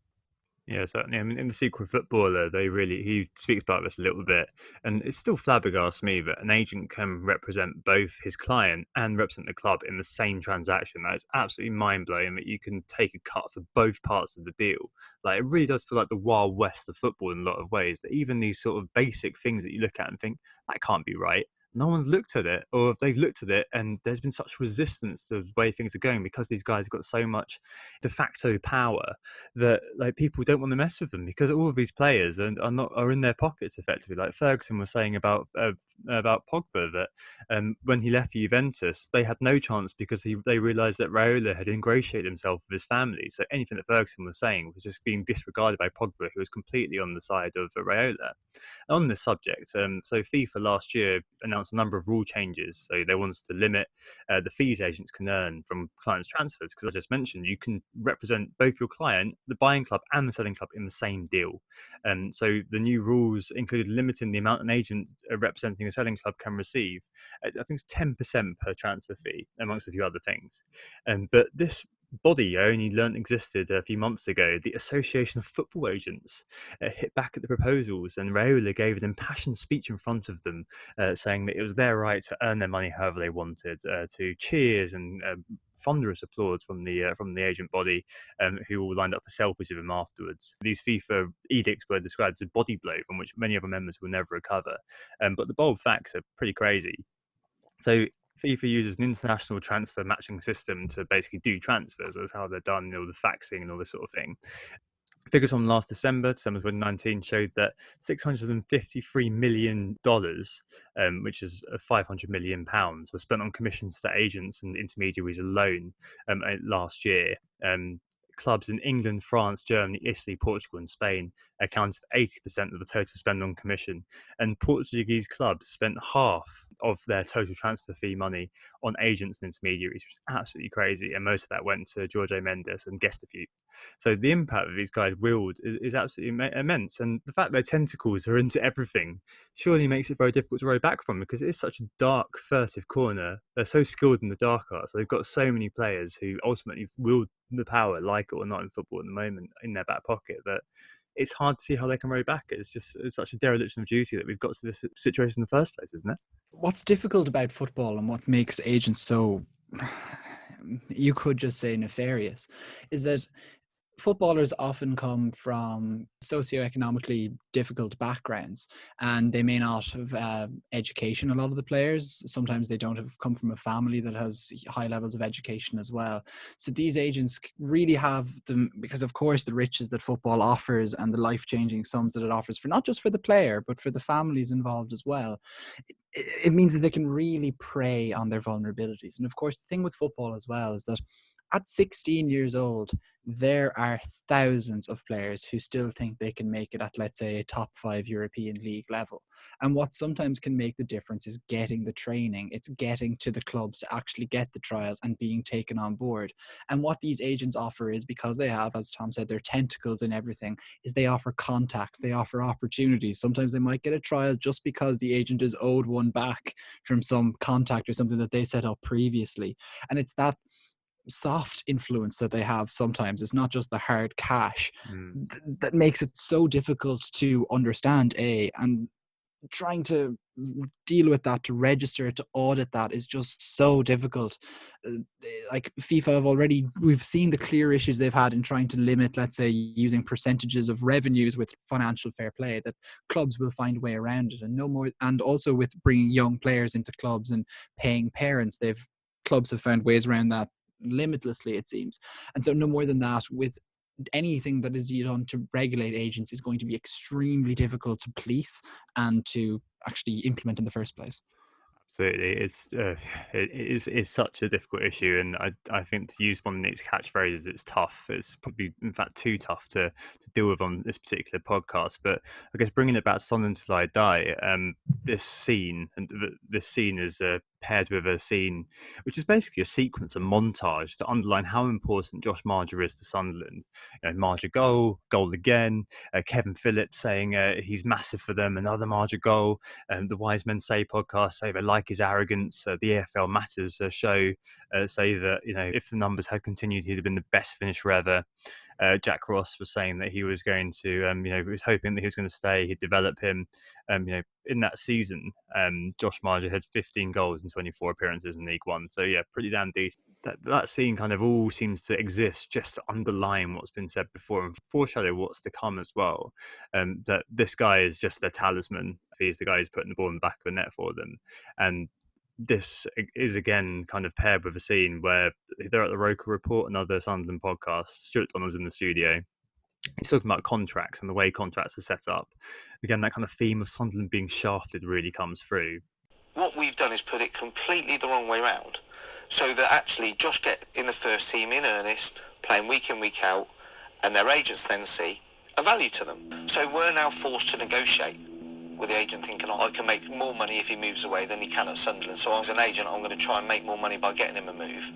Yeah, certainly. I mean, in The Secret Footballer, he speaks about this a little bit, and it still flabbergasts me that an agent can represent both his client and represent the club in the same transaction. That is absolutely mind-blowing, that you can take a cut for both parts of the deal. Like, it really does feel like the Wild West of football in a lot of ways, that even these sort of basic things that you look at and think, that can't be right, no one's looked at it, or if they've looked at it and there's been such resistance to the way things are going because these guys have got so much de facto power that, like, people don't want to mess with them because all of these players are in their pockets effectively. Like Ferguson was saying about Pogba, that when he left Juventus, they had no chance because they realised that Raiola had ingratiated himself with his family. So anything that Ferguson was saying was just being disregarded by Pogba, who was completely on the side of Raiola. On this subject, so FIFA last year announced a number of rule changes. So they wanted to limit the fees agents can earn from clients' transfers, because I just mentioned you can represent both your client, the buying club, and the selling club in the same deal. So the new rules included limiting the amount an agent representing a selling club can receive. I think it's 10% per transfer fee, amongst a few other things. But this body I only learnt existed a few months ago, the Association of Football Agents, hit back at the proposals, and Raiola gave an impassioned speech in front of them, saying that it was their right to earn their money however they wanted, to cheers and thunderous applause from the agent body, who all lined up for selfies with him afterwards. These FIFA edicts were described as a body blow from which many other members will never recover. But the bold facts are pretty crazy. So FIFA uses an international transfer matching system to basically do transfers. That's how they're done, all the faxing and all this sort of thing. Figures from last December 2019, showed that $653 million, which is £500 million, was spent on commissions to agents and intermediaries alone last year. clubs in England, France, Germany, Italy, Portugal and Spain accounted for 80% of the total spend on commission. And Portuguese clubs spent half of their total transfer fee money on agents and intermediaries, which is absolutely crazy. And most of that went to Jorge Mendes and Gestafe. So the impact that these guys wield is absolutely immense. And the fact their tentacles are into everything surely makes it very difficult to row back from, because it is such a dark, furtive corner. They're so skilled in the dark arts. They've got so many players who ultimately wield the power, like it or not, in football at the moment, in their back pocket, that it's hard to see how they can row back. It's such a dereliction of duty that we've got to this situation in the first place, isn't it? What's difficult about football and what makes agents so, you could just say, nefarious, is that footballers often come from socioeconomically difficult backgrounds, and they may not have education. A lot of the players, sometimes they don't have come from a family that has high levels of education as well. So these agents really have them, because of course the riches that football offers and the life-changing sums that it offers, for not just for the player but for the families involved as well, it means that they can really prey on their vulnerabilities. And of course the thing with football as well is that at 16 years old, there are thousands of players who still think they can make it at, let's say, a top 5 European league level. And what sometimes can make the difference is getting the training. It's getting to the clubs to actually get the trials and being taken on board. And what these agents offer is, because they have, as Tom said, their tentacles in everything, is they offer contacts, they offer opportunities. Sometimes they might get a trial just because the agent is owed one back from some contact or something that they set up previously. And it's that soft influence that they have sometimes. It's not just the hard cash that makes it so difficult to understand, and trying to deal with that, to register, to audit that is just so difficult. Like FIFA we've seen the clear issues they've had in trying to limit, let's say, using percentages of revenues with financial fair play, that clubs will find a way around it. And no more, and also with bringing young players into clubs and paying parents, clubs have found ways around that limitlessly, it seems. And so no more than that, with anything that is done to regulate agents, is going to be extremely difficult to police and to actually implement in the first place. Absolutely, it's such a difficult issue, and I think, to use one of Nick's catchphrases, it's tough. It's probably, in fact, too tough to deal with on this particular podcast. But I guess bringing it back to Sunderland Till I Die, this scene is paired with a scene which is basically a sequence, a montage to underline how important Josh Maja is to Sunderland. Maja goal again. Kevin Phillips saying he's massive for them. Another Maja goal. The Wise Men Say podcast say they like his arrogance. The EFL Matters show say that if the numbers had continued, he'd have been the best finisher ever. Jack Ross was saying that he was going to, he was hoping that he was going to stay. He'd develop him. In that season, Josh Maja had 15 goals and 24 appearances in League One. So yeah, pretty damn decent. That scene kind of all seems to exist just to underline what's been said before and foreshadow what's to come as well. That this guy is just their talisman. He's the guy who's putting the ball in the back of the net for them. And this is again kind of paired with a scene where they're at the Roker Report, another Sunderland podcast. Stuart Donald's in the studio. He's talking about contracts and the way contracts are set up. Again, that kind of theme of Sunderland being shafted really comes through. What we've done is put it completely the wrong way round, so that actually Josh get in the first team in earnest, playing week in, week out, and their agents then see a value to them. So we're now forced to negotiate with the agent, thinking, I can make more money if he moves away than he can at Sunderland. So as an agent, I'm going to try and make more money by getting him a move.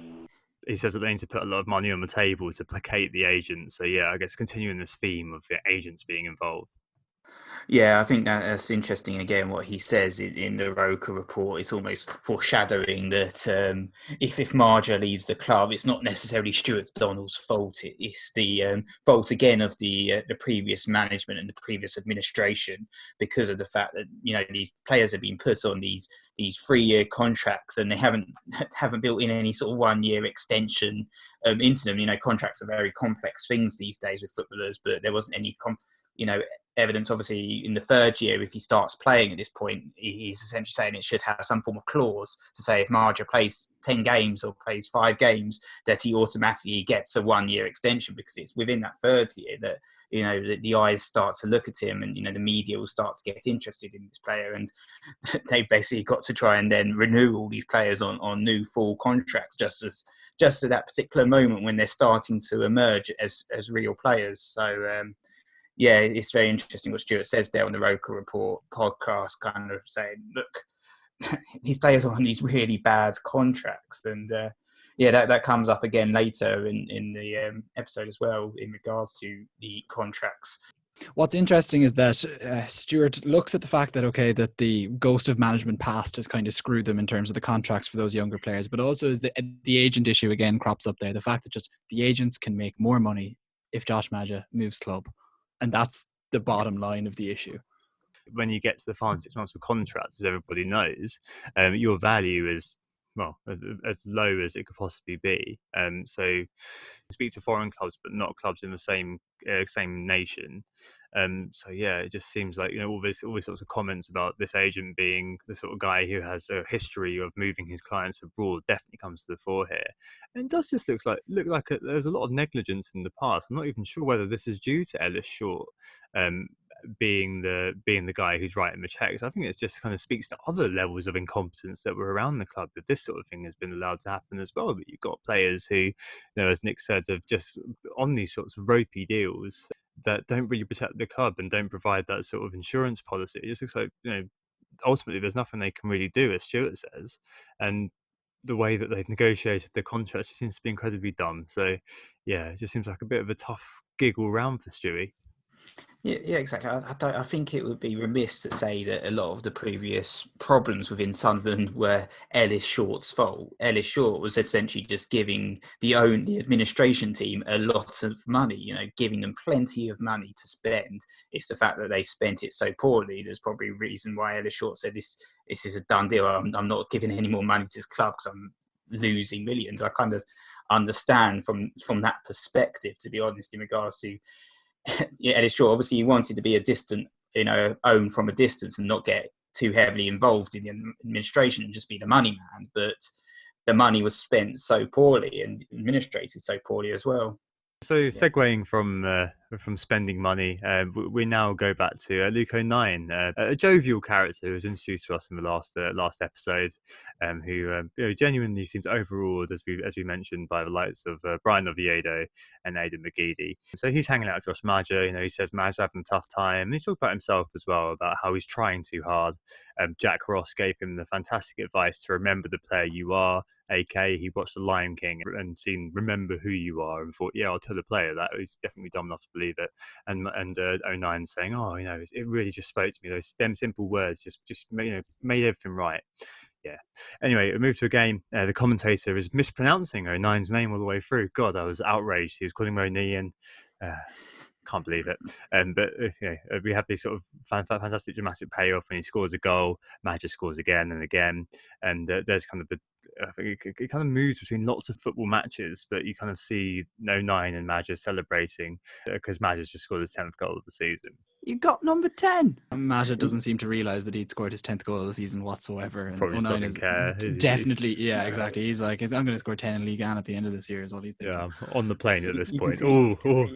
He says that they need to put a lot of money on the table to placate the agent. So yeah, I guess continuing this theme of the agents being involved. Yeah, I think that's interesting. Again, what he says in the Roker Report, it's almost foreshadowing that if Maja leaves the club, it's not necessarily Stuart Donald's fault. It's the fault again of the previous management and the previous administration, because of the fact that these players have been put on these 3-year contracts and they haven't built in any sort of 1-year extension into them. Contracts are very complex things these days with footballers, but there wasn't any evidence. Obviously, in the 3rd year, if he starts playing at this point, he's essentially saying it should have some form of clause to say if Maja plays 10 games or plays 5 games, that he automatically gets a 1-year extension, because it's within that 3rd year that the eyes start to look at him, and the media will start to get interested in this player, and they've basically got to try and then renew all these players on new full contracts, just as just at that particular moment when they're starting to emerge as real players. So yeah, it's very interesting what Stuart says there on the Roker Report podcast, kind of saying, look, these players are on these really bad contracts, and yeah, that comes up again later in the episode as well in regards to the contracts. What's interesting is that Stuart looks at the fact that, okay, that the ghost of management past has kind of screwed them in terms of the contracts for those younger players, but also is the agent issue again crops up there. The fact that just the agents can make more money if Josh Maja moves club. And that's the bottom line of the issue. When you get to the final 6 months of contracts, as everybody knows, your value is, well, as low as it could possibly be. So speak to foreign clubs, but not clubs in the same nation. So yeah, it just seems like, all these sorts of comments about this agent being the sort of guy who has a history of moving his clients abroad definitely comes to the fore here. And it does just look like there's a lot of negligence in the past. I'm not even sure whether this is due to Ellis Short being the guy who's writing the checks. I think it just kind of speaks to other levels of incompetence that were around the club if this sort of thing has been allowed to happen as well. But you've got players who, as Nick said, have just on these sorts of ropey deals that don't really protect the club and don't provide that sort of insurance policy. It just looks like, ultimately there's nothing they can really do, as Stuart says, and the way that they've negotiated the contract just seems to be incredibly dumb. So yeah, it just seems like a bit of a tough gig all round for Stewie. Yeah, exactly. I think it would be remiss to say that a lot of the previous problems within Sunderland were Ellis Short's fault. Ellis Short was essentially just giving the administration team a lot of money, giving them plenty of money to spend. It's the fact that they spent it so poorly. There's probably a reason why Ellis Short said this is a done deal. I'm not giving any more money to this club because I'm losing millions. I kind of understand from that perspective, to be honest, in regards to Ellis Short. Obviously, he wanted to be a distant, own from a distance and not get too heavily involved in the administration and just be the money man. But the money was spent so poorly and administrated so poorly as well. So segueing from spending money, we now go back to Luke O'Nien, a jovial character who was introduced to us in the last episode, who genuinely seemed overawed, as we mentioned, by the likes of Brian Oviedo and Aidan McGeady. So he's hanging out with Josh Maja. He says Maja's having a tough time. And he's talked about himself as well, about how he's trying too hard. Jack Ross gave him the fantastic advice to remember the player you are. AK, he watched The Lion King and seen "Remember Who You Are" and thought, yeah, I'll tell the player that. He's definitely dumb enough to believe it. And O'Nien saying, oh, it really just spoke to me. Those simple words just made everything right. Yeah. Anyway, we moved to a game. The commentator is mispronouncing O'Nien's name all the way through. God, I was outraged. He was calling him O'Nien. Can't believe it. But we have this sort of fantastic dramatic payoff when he scores a goal. Maja scores again and again, and there's kind of I think it kind of moves between lots of football matches, but you kind of see O'Nien and Maja celebrating because Maja's just scored his 10th goal of the season. You got number 10. Maja doesn't seem to realise that he'd scored his 10th goal of the season whatsoever. And probably doesn't care. Definitely, yeah, exactly. He's like, I'm going to score 10 in Ligue 1 at the end of this year is all he's thinking. Yeah, on the plane at this point.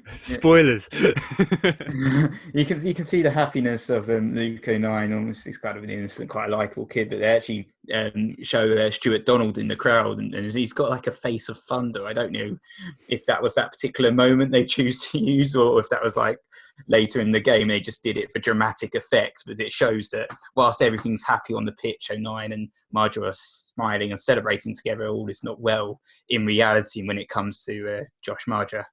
Spoilers. You can see the happiness of Luke O'Nien. Obviously, he's kind of an innocent, quite a likeable kid, but they actually show Stuart Donald in the crowd, and he's got like a face of thunder. I don't know if that was that particular moment they choose to use, or if that was like later in the game they just did it for dramatic effect. But it shows that whilst everything's happy on the pitch, O'Nien and Maja are smiling and celebrating together. All is not well in reality when it comes to Josh Maja.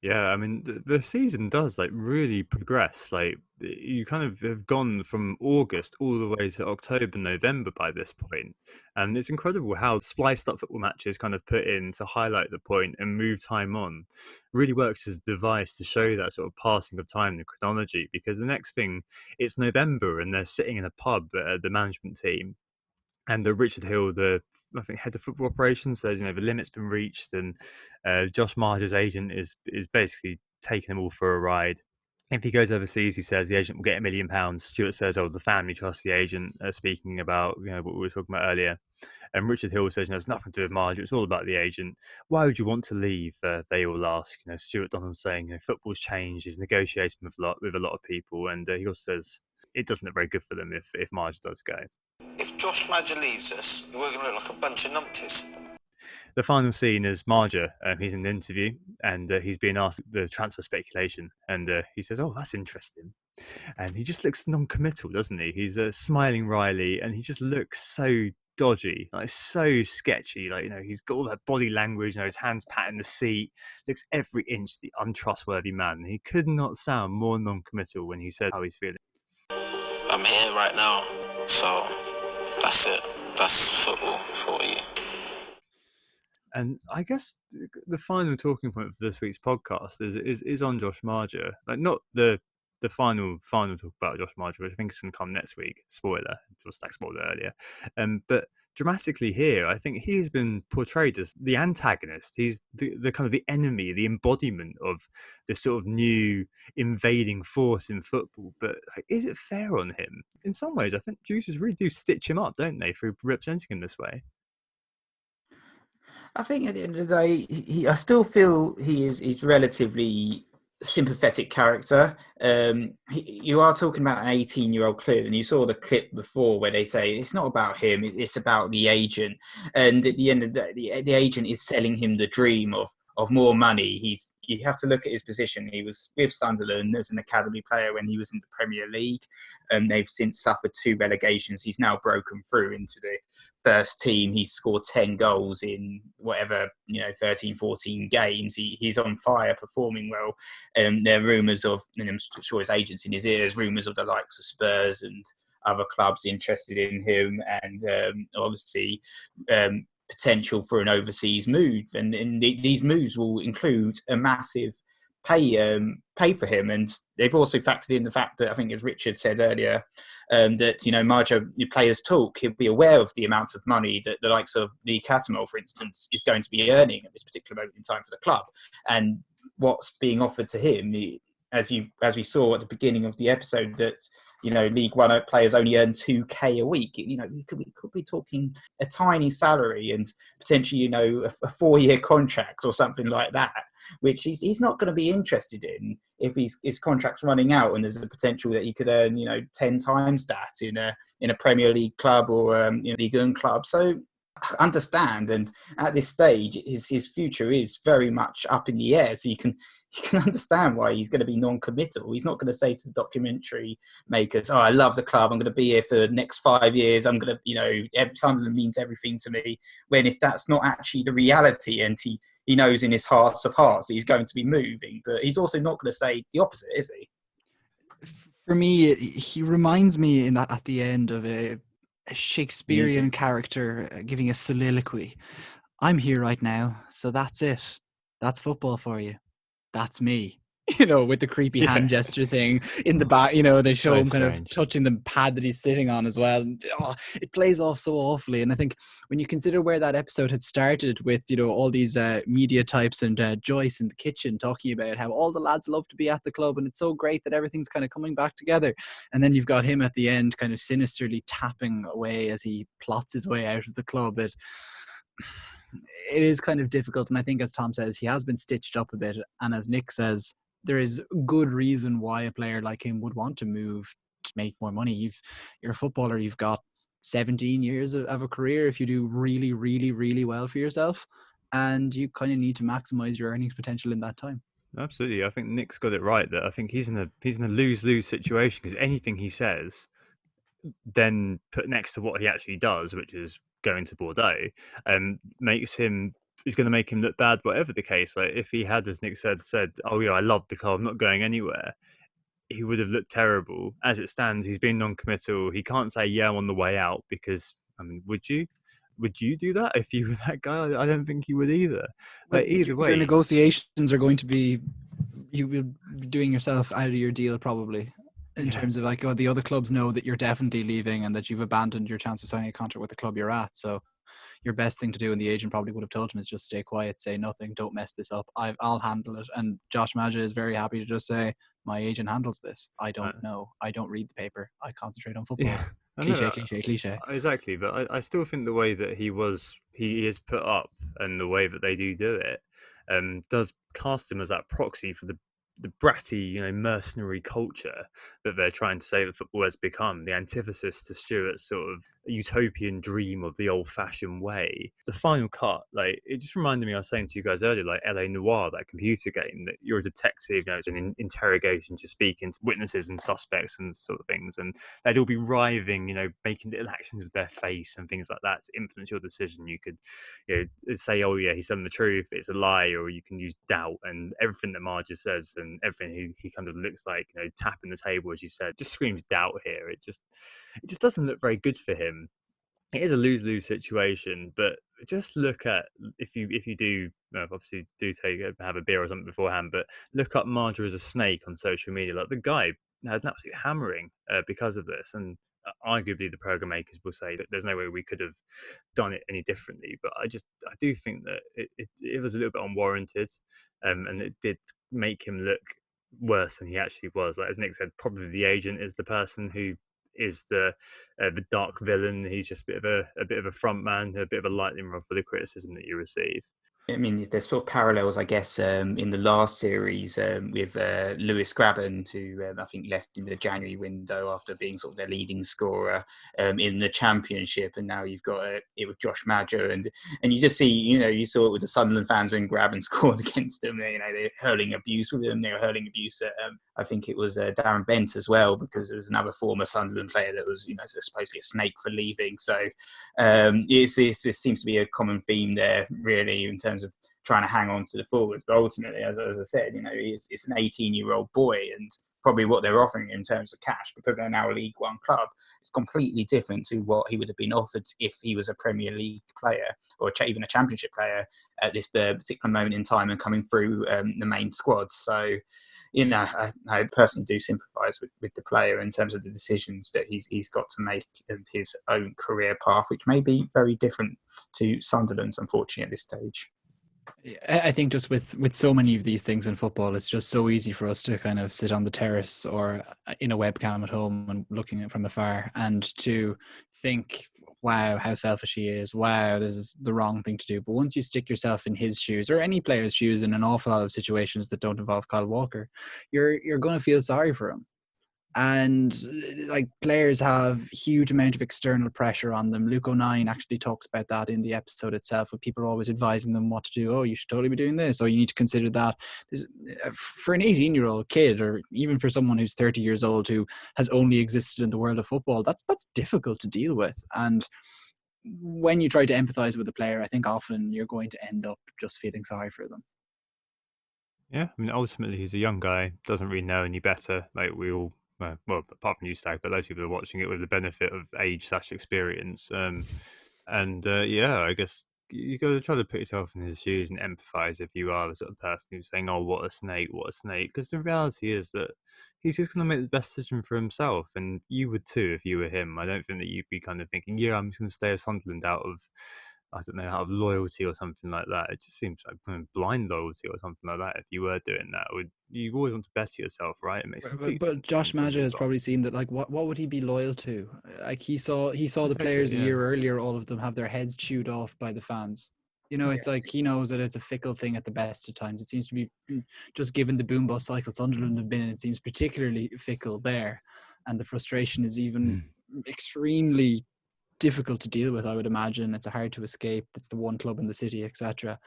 Yeah, I mean, the season does really progress. You kind of have gone from August all the way to October, November by this point. And it's incredible how spliced up football matches kind of put in to highlight the point and move time on. Really works as a device to show that sort of passing of time, the chronology, because the next thing, it's November and they're sitting in a pub, the management team. And Richard Hill, I think head of football operations, says the limit's been reached, and Josh Maja's agent is basically taking them all for a ride. If he goes overseas, he says the agent will get £1 million. Stuart says, the family trusts the agent. Speaking about what we were talking about earlier, and Richard Hill says, it's nothing to do with Maja. It's all about the agent. Why would you want to leave? They all ask. Stuart Donald saying, football's changed. He's negotiating with a lot of people, and he also says it doesn't look very good for them if Maja does go. If Josh Maja leaves us, we're going to look like a bunch of numpties. the final scene is Maja. He's in the interview and he's being asked the transfer speculation, and he says, "Oh, that's interesting." And he just looks non-committal, doesn't he? He's smiling wryly, and he just looks so dodgy, like so sketchy. Like, he's got all that body language, his hands patting the seat, looks every inch the untrustworthy man. He could not sound more non-committal when he said how he's feeling. I'm here right now, so that's it. That's football for you. And I guess the final talking point for this week's podcast is on Josh Maja. Like, not the final talk about Josh Maja, which I think is going to come next week. Spoiler, was Stack spoiled earlier. But dramatically here, I think he's been portrayed as the antagonist. He's the kind of the enemy, the embodiment of this sort of new invading force in football. But is it fair on him? In some ways, I think producers really do stitch him up, don't they, through representing him this way? I think at the end of the day, I still feel he's relatively sympathetic character. You are talking about an 18-year-old kid, and you saw the clip before where they say it's not about him, it's about the agent. And at the end of the day, the agent is selling him the dream of more money. You have to look at his position. He was with Sunderland as an academy player when he was in the Premier League. They've since suffered 2 relegations. He's now broken through into the first team. He's scored 10 goals in 13, 14 games. He's on fire, performing well. There are rumours of, and I'm sure his agent's in his ears, rumours of the likes of Spurs and other clubs interested in him, and obviously potential for an overseas move. And these moves will include a massive pay for him. And they've also factored in the fact that, I think as Richard said earlier, that Maja, players talk, he'll be aware of the amount of money that the likes of Lee Catamol, for instance, is going to be earning at this particular moment in time for the club. And what's being offered to him, as we saw at the beginning of the episode, that League One players only earn 2k a week. We could be talking a tiny salary and potentially a 4-year contract or something like that, which he's not going to be interested in if his contract's running out and there's a potential that he could earn 10 times that in a Premier League club or League One club. So I understand, and at this stage his future is very much up in the air, so you can understand why he's going to be non-committal. He's not going to say to the documentary makers, "Oh, I love the club, I'm going to be here for the next 5 years, I'm going to Sunderland means everything to me," when if that's not actually the reality, and he knows in his heart of hearts that he's going to be moving. But he's also not going to say the opposite, is he? For me, he reminds me at the end of a Shakespearean character giving a soliloquy. "I'm here right now, so that's it. That's football for you. That's me." With the creepy hand gesture thing in the back, they show him kind of touching the pad that he's sitting on as well. And, it plays off so awfully. And I think when you consider where that episode had started with, all these media types and Joyce in the kitchen talking about how all the lads love to be at the club and it's so great that everything's kind of coming back together. And then you've got him at the end kind of sinisterly tapping away as he plots his way out of the club. It is kind of difficult. And I think, as Tom says, he has been stitched up a bit. And as Nick says, there is good reason why a player like him would want to move to make more money. You're a footballer, you've got 17 years of a career if you do really, really, really well for yourself, and you kind of need to maximize your earnings potential in that time. Absolutely. I think Nick's got it right, that I think he's in a lose-lose situation, because anything he says, then put next to what he actually does, which is going to Bordeaux, is going to make him look bad, whatever the case. Like, if he had, as Nick said, "Oh yeah, I love the club, I'm not going anywhere," he would have looked terrible. As it stands, he's been non-committal. He can't say, "Yeah, I'm on the way out," because, would you do that if you were that guy? I don't think you would either. But either way, your negotiations are going to be, you will be doing yourself out of your deal probably. In terms of the other clubs know that you're definitely leaving and that you've abandoned your chance of signing a contract with the club you're at. So your best thing to do, and the agent probably would have told him, is just stay quiet, say nothing, don't mess this up. I'll handle it. And Josh Maja is very happy to just say, "My agent handles this. I don't know. I don't read the paper. I concentrate on football." Yeah. Cliche. Exactly, but I still think the way that he is put up and the way that they do it does cast him as that proxy for the the bratty, mercenary culture that they're trying to say that football has become, the antithesis to Stuart's sort of utopian dream of the old-fashioned way. The final cut, like, it just reminded me, I was saying to you guys earlier, like LA Noire, that computer game, that you're a detective, it's an interrogation, just speaking to witnesses and suspects and sort of things, and they'd all be writhing, making little actions with their face and things like that to influence your decision. You could, say, oh yeah, he's telling the truth, it's a lie, or you can use doubt, and everything that Maja says and everything he kind of looks like, tapping the table, as you said, just screams doubt here. It just doesn't look very good for him. It is a lose-lose situation, but just look at, if you do, obviously do have a beer or something beforehand, but look up Maja as a snake on social media. Like, the guy has an absolute hammering because of this, and arguably the program makers will say that there's no way we could have done it any differently. But I do think that it was a little bit unwarranted, and it did make him look worse than he actually was. Like, as Nick said, probably the agent is the person who is the dark villain. He's just a bit of a front man, a bit of a lightning rod for the criticism that you receive. I mean, there's sort of parallels, I guess, in the last series with Lewis Graben, who I think left in the January window after being sort of their leading scorer in the Championship, and now you've got it with Josh Maja, and you just see, you saw it with the Sunderland fans when Graben scored against them. They're hurling abuse with him. They were hurling abuse at I think it was Darren Bent as well, because there was another former Sunderland player that was, supposedly a snake for leaving. So it seems to be a common theme there, really, in terms of trying to hang on to the forwards. But ultimately, as I said, it's an 18-year-old boy, and probably what they're offering in terms of cash, because they're now a League One club, it's completely different to what he would have been offered if he was a Premier League player or even a Championship player at this particular moment in time and coming through the main squad. So, I personally do sympathise with the player in terms of the decisions that he's got to make in his own career path, which may be very different to Sunderland's, unfortunately, at this stage. I think just with so many of these things in football, it's just so easy for us to kind of sit on the terrace or in a webcam at home and looking at it from afar, and to think, wow, how selfish he is. Wow, this is the wrong thing to do. But once you stick yourself in his shoes, or any player's shoes, in an awful lot of situations that don't involve Kyle Walker, you're going to feel sorry for him. And like, players have huge amount of external pressure on them. Luke O'Nien actually talks about that in the episode itself, with people are always advising them what to do. Oh, you should totally be doing this, or you need to consider that. For an 18-year-old kid, or even for someone who's 30 years old who has only existed in the world of football, that's difficult to deal with. And when you try to empathize with a player, I think often you're going to end up just feeling sorry for them. Yeah, I mean, ultimately, he's a young guy, doesn't really know any better. Like, we all, well, apart from you, Stag, but those people are watching it with the benefit of age/experience. Yeah, I guess you got to try to put yourself in his shoes and empathize if you are the sort of person who's saying, "Oh, what a snake, what a snake." Because the reality is that he's just going to make the best decision for himself, and you would too if you were him. I don't think that you'd be kind of thinking, "Yeah, I'm just going to stay at Sunderland out of, I don't know, out of loyalty or something like that." It just seems like kind of blind loyalty or something like that. If you were doing that, you always want to better yourself, right? It makes complete sense. But Josh Maja has probably seen that. Like, what would he be loyal to? Like, he saw the players a year earlier, all of them have their heads chewed off by the fans. It's like, he knows that it's a fickle thing at the best of times. It seems to be, just given the boom bust cycle Sunderland have been in, it seems particularly fickle there, and the frustration is even extremely difficult to deal with, I would imagine. It's hard to escape. It's the one club in the city, etc.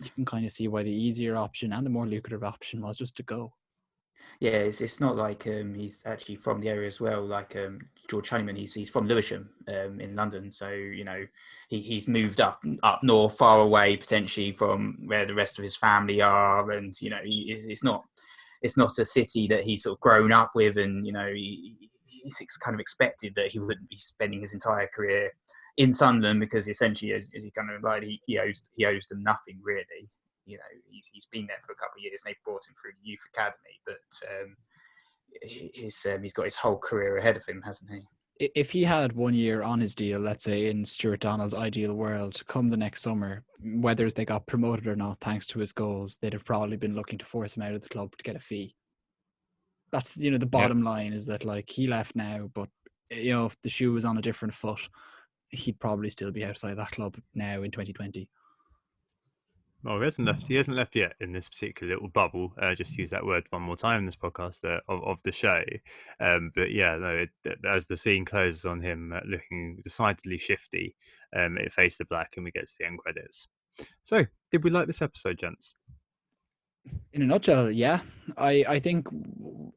You can kind of see why the easier option and the more lucrative option was just to go. Yeah, it's not like he's actually from the area as well. Like George Honeyman, he's from Lewisham in London, so he's moved up north, far away potentially from where the rest of his family are, and it's not a city that he's sort of grown up with, and he's kind of expected that he wouldn't be spending his entire career in Sunderland, because essentially, as he kind of implied, he owes them nothing really. He's been there for a couple of years, and they've brought him through the youth academy, but he's got his whole career ahead of him, hasn't he? If he had 1 year on his deal, let's say in Stuart Donald's ideal world, come the next summer, whether they got promoted or not thanks to his goals, they'd have probably been looking to force him out of the club to get a fee. That's, the bottom line is that, like, he left now, but if the shoe was on a different foot, he'd probably still be outside that club now in 2020. Well, he hasn't left yet in this particular little bubble. Just to use that word one more time in this podcast of the show. But yeah, no, as the scene closes on him looking decidedly shifty, it fades to black and we get to the end credits. So, did we like this episode, gents? In a nutshell, yeah. I think,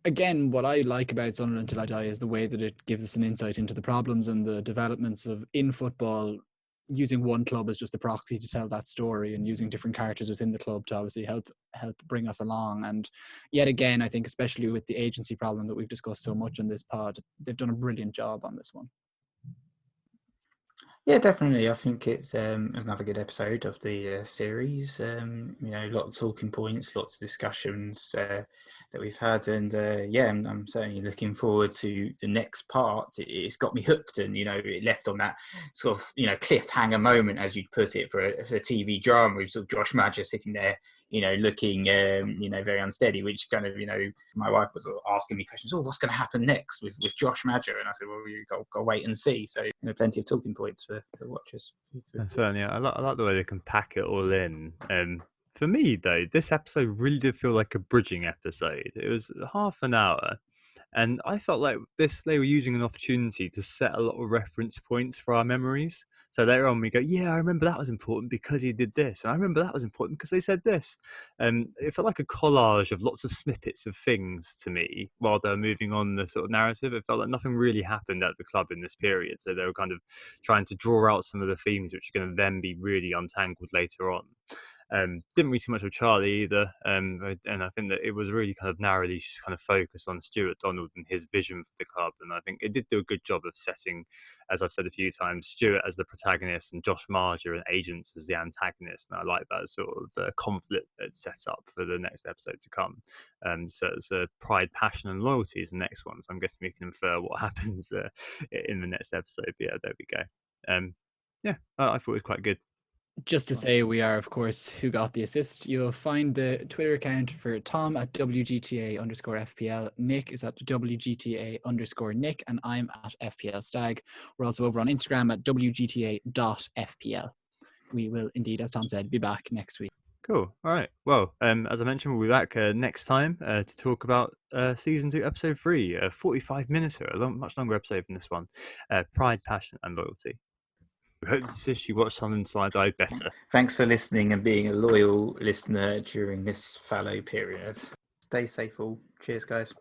again, what I like about Sunderland Till I Die is the way that it gives us an insight into the problems and the developments of in football, using one club as just a proxy to tell that story, and using different characters within the club to obviously help bring us along. And yet again, I think especially with the agency problem that we've discussed so much in this pod, they've done a brilliant job on this one. Yeah, definitely. I think it's another good episode of the series. You know, a lot of talking points, lots of discussions that we've had, and yeah, I'm certainly looking forward to the next part. It's got me hooked, and you know, it left on that sort of cliffhanger moment, as you'd put it, for a TV drama with sort of Josh Maja sitting there, looking very unsteady, which kind of my wife was asking me questions. Oh, what's going to happen next with Josh Maja? And I said, well, you go wait and see. So plenty of talking points for watchers. Certainly, I like the way they can pack it all in. For me, though, this episode really did feel like a bridging episode. It was half an hour, and I felt like they were using an opportunity to set a lot of reference points for our memories. So later on we go, yeah, I remember that was important because he did this, and I remember that was important because they said this. It felt like a collage of lots of snippets of things to me while they were moving on the sort of narrative. It felt like nothing really happened at the club in this period, so they were kind of trying to draw out some of the themes which are going to then be really untangled later on. Didn't really see much of Charlie either, and I think that it was really kind of narrowly kind of focused on Stuart Donald and his vision for the club, and I think it did do a good job of setting, as I've said a few times, Stuart as the protagonist and Josh Maja and Agents as the antagonist, and I like that sort of conflict that's set up for the next episode to come. So it's Pride, Passion and Loyalty is the next one, so I'm guessing we can infer what happens in the next episode, but yeah, there we go. Yeah, I thought it was quite good. Just to say, we are, of course, Who Got the Assist. You'll find the Twitter account for Tom at WGTA_FPL. Nick is at WGTA_Nick, and I'm at FPL Stag. We're also over on Instagram at WGTA.FPL. We will indeed, as Tom said, be back next week. Cool. All right. Well, as I mentioned, we'll be back next time to talk about Season 2, Episode 3, a 45-minute, much longer episode than this one, Pride, Passion and Loyalty. We hope this issue watch Sunderland Till I Die better. Thanks for listening and being a loyal listener during this fallow period. Stay safe all. Cheers, guys.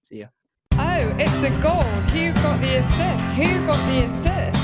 See ya. Oh, it's a goal. Who got the assist? Who got the assist?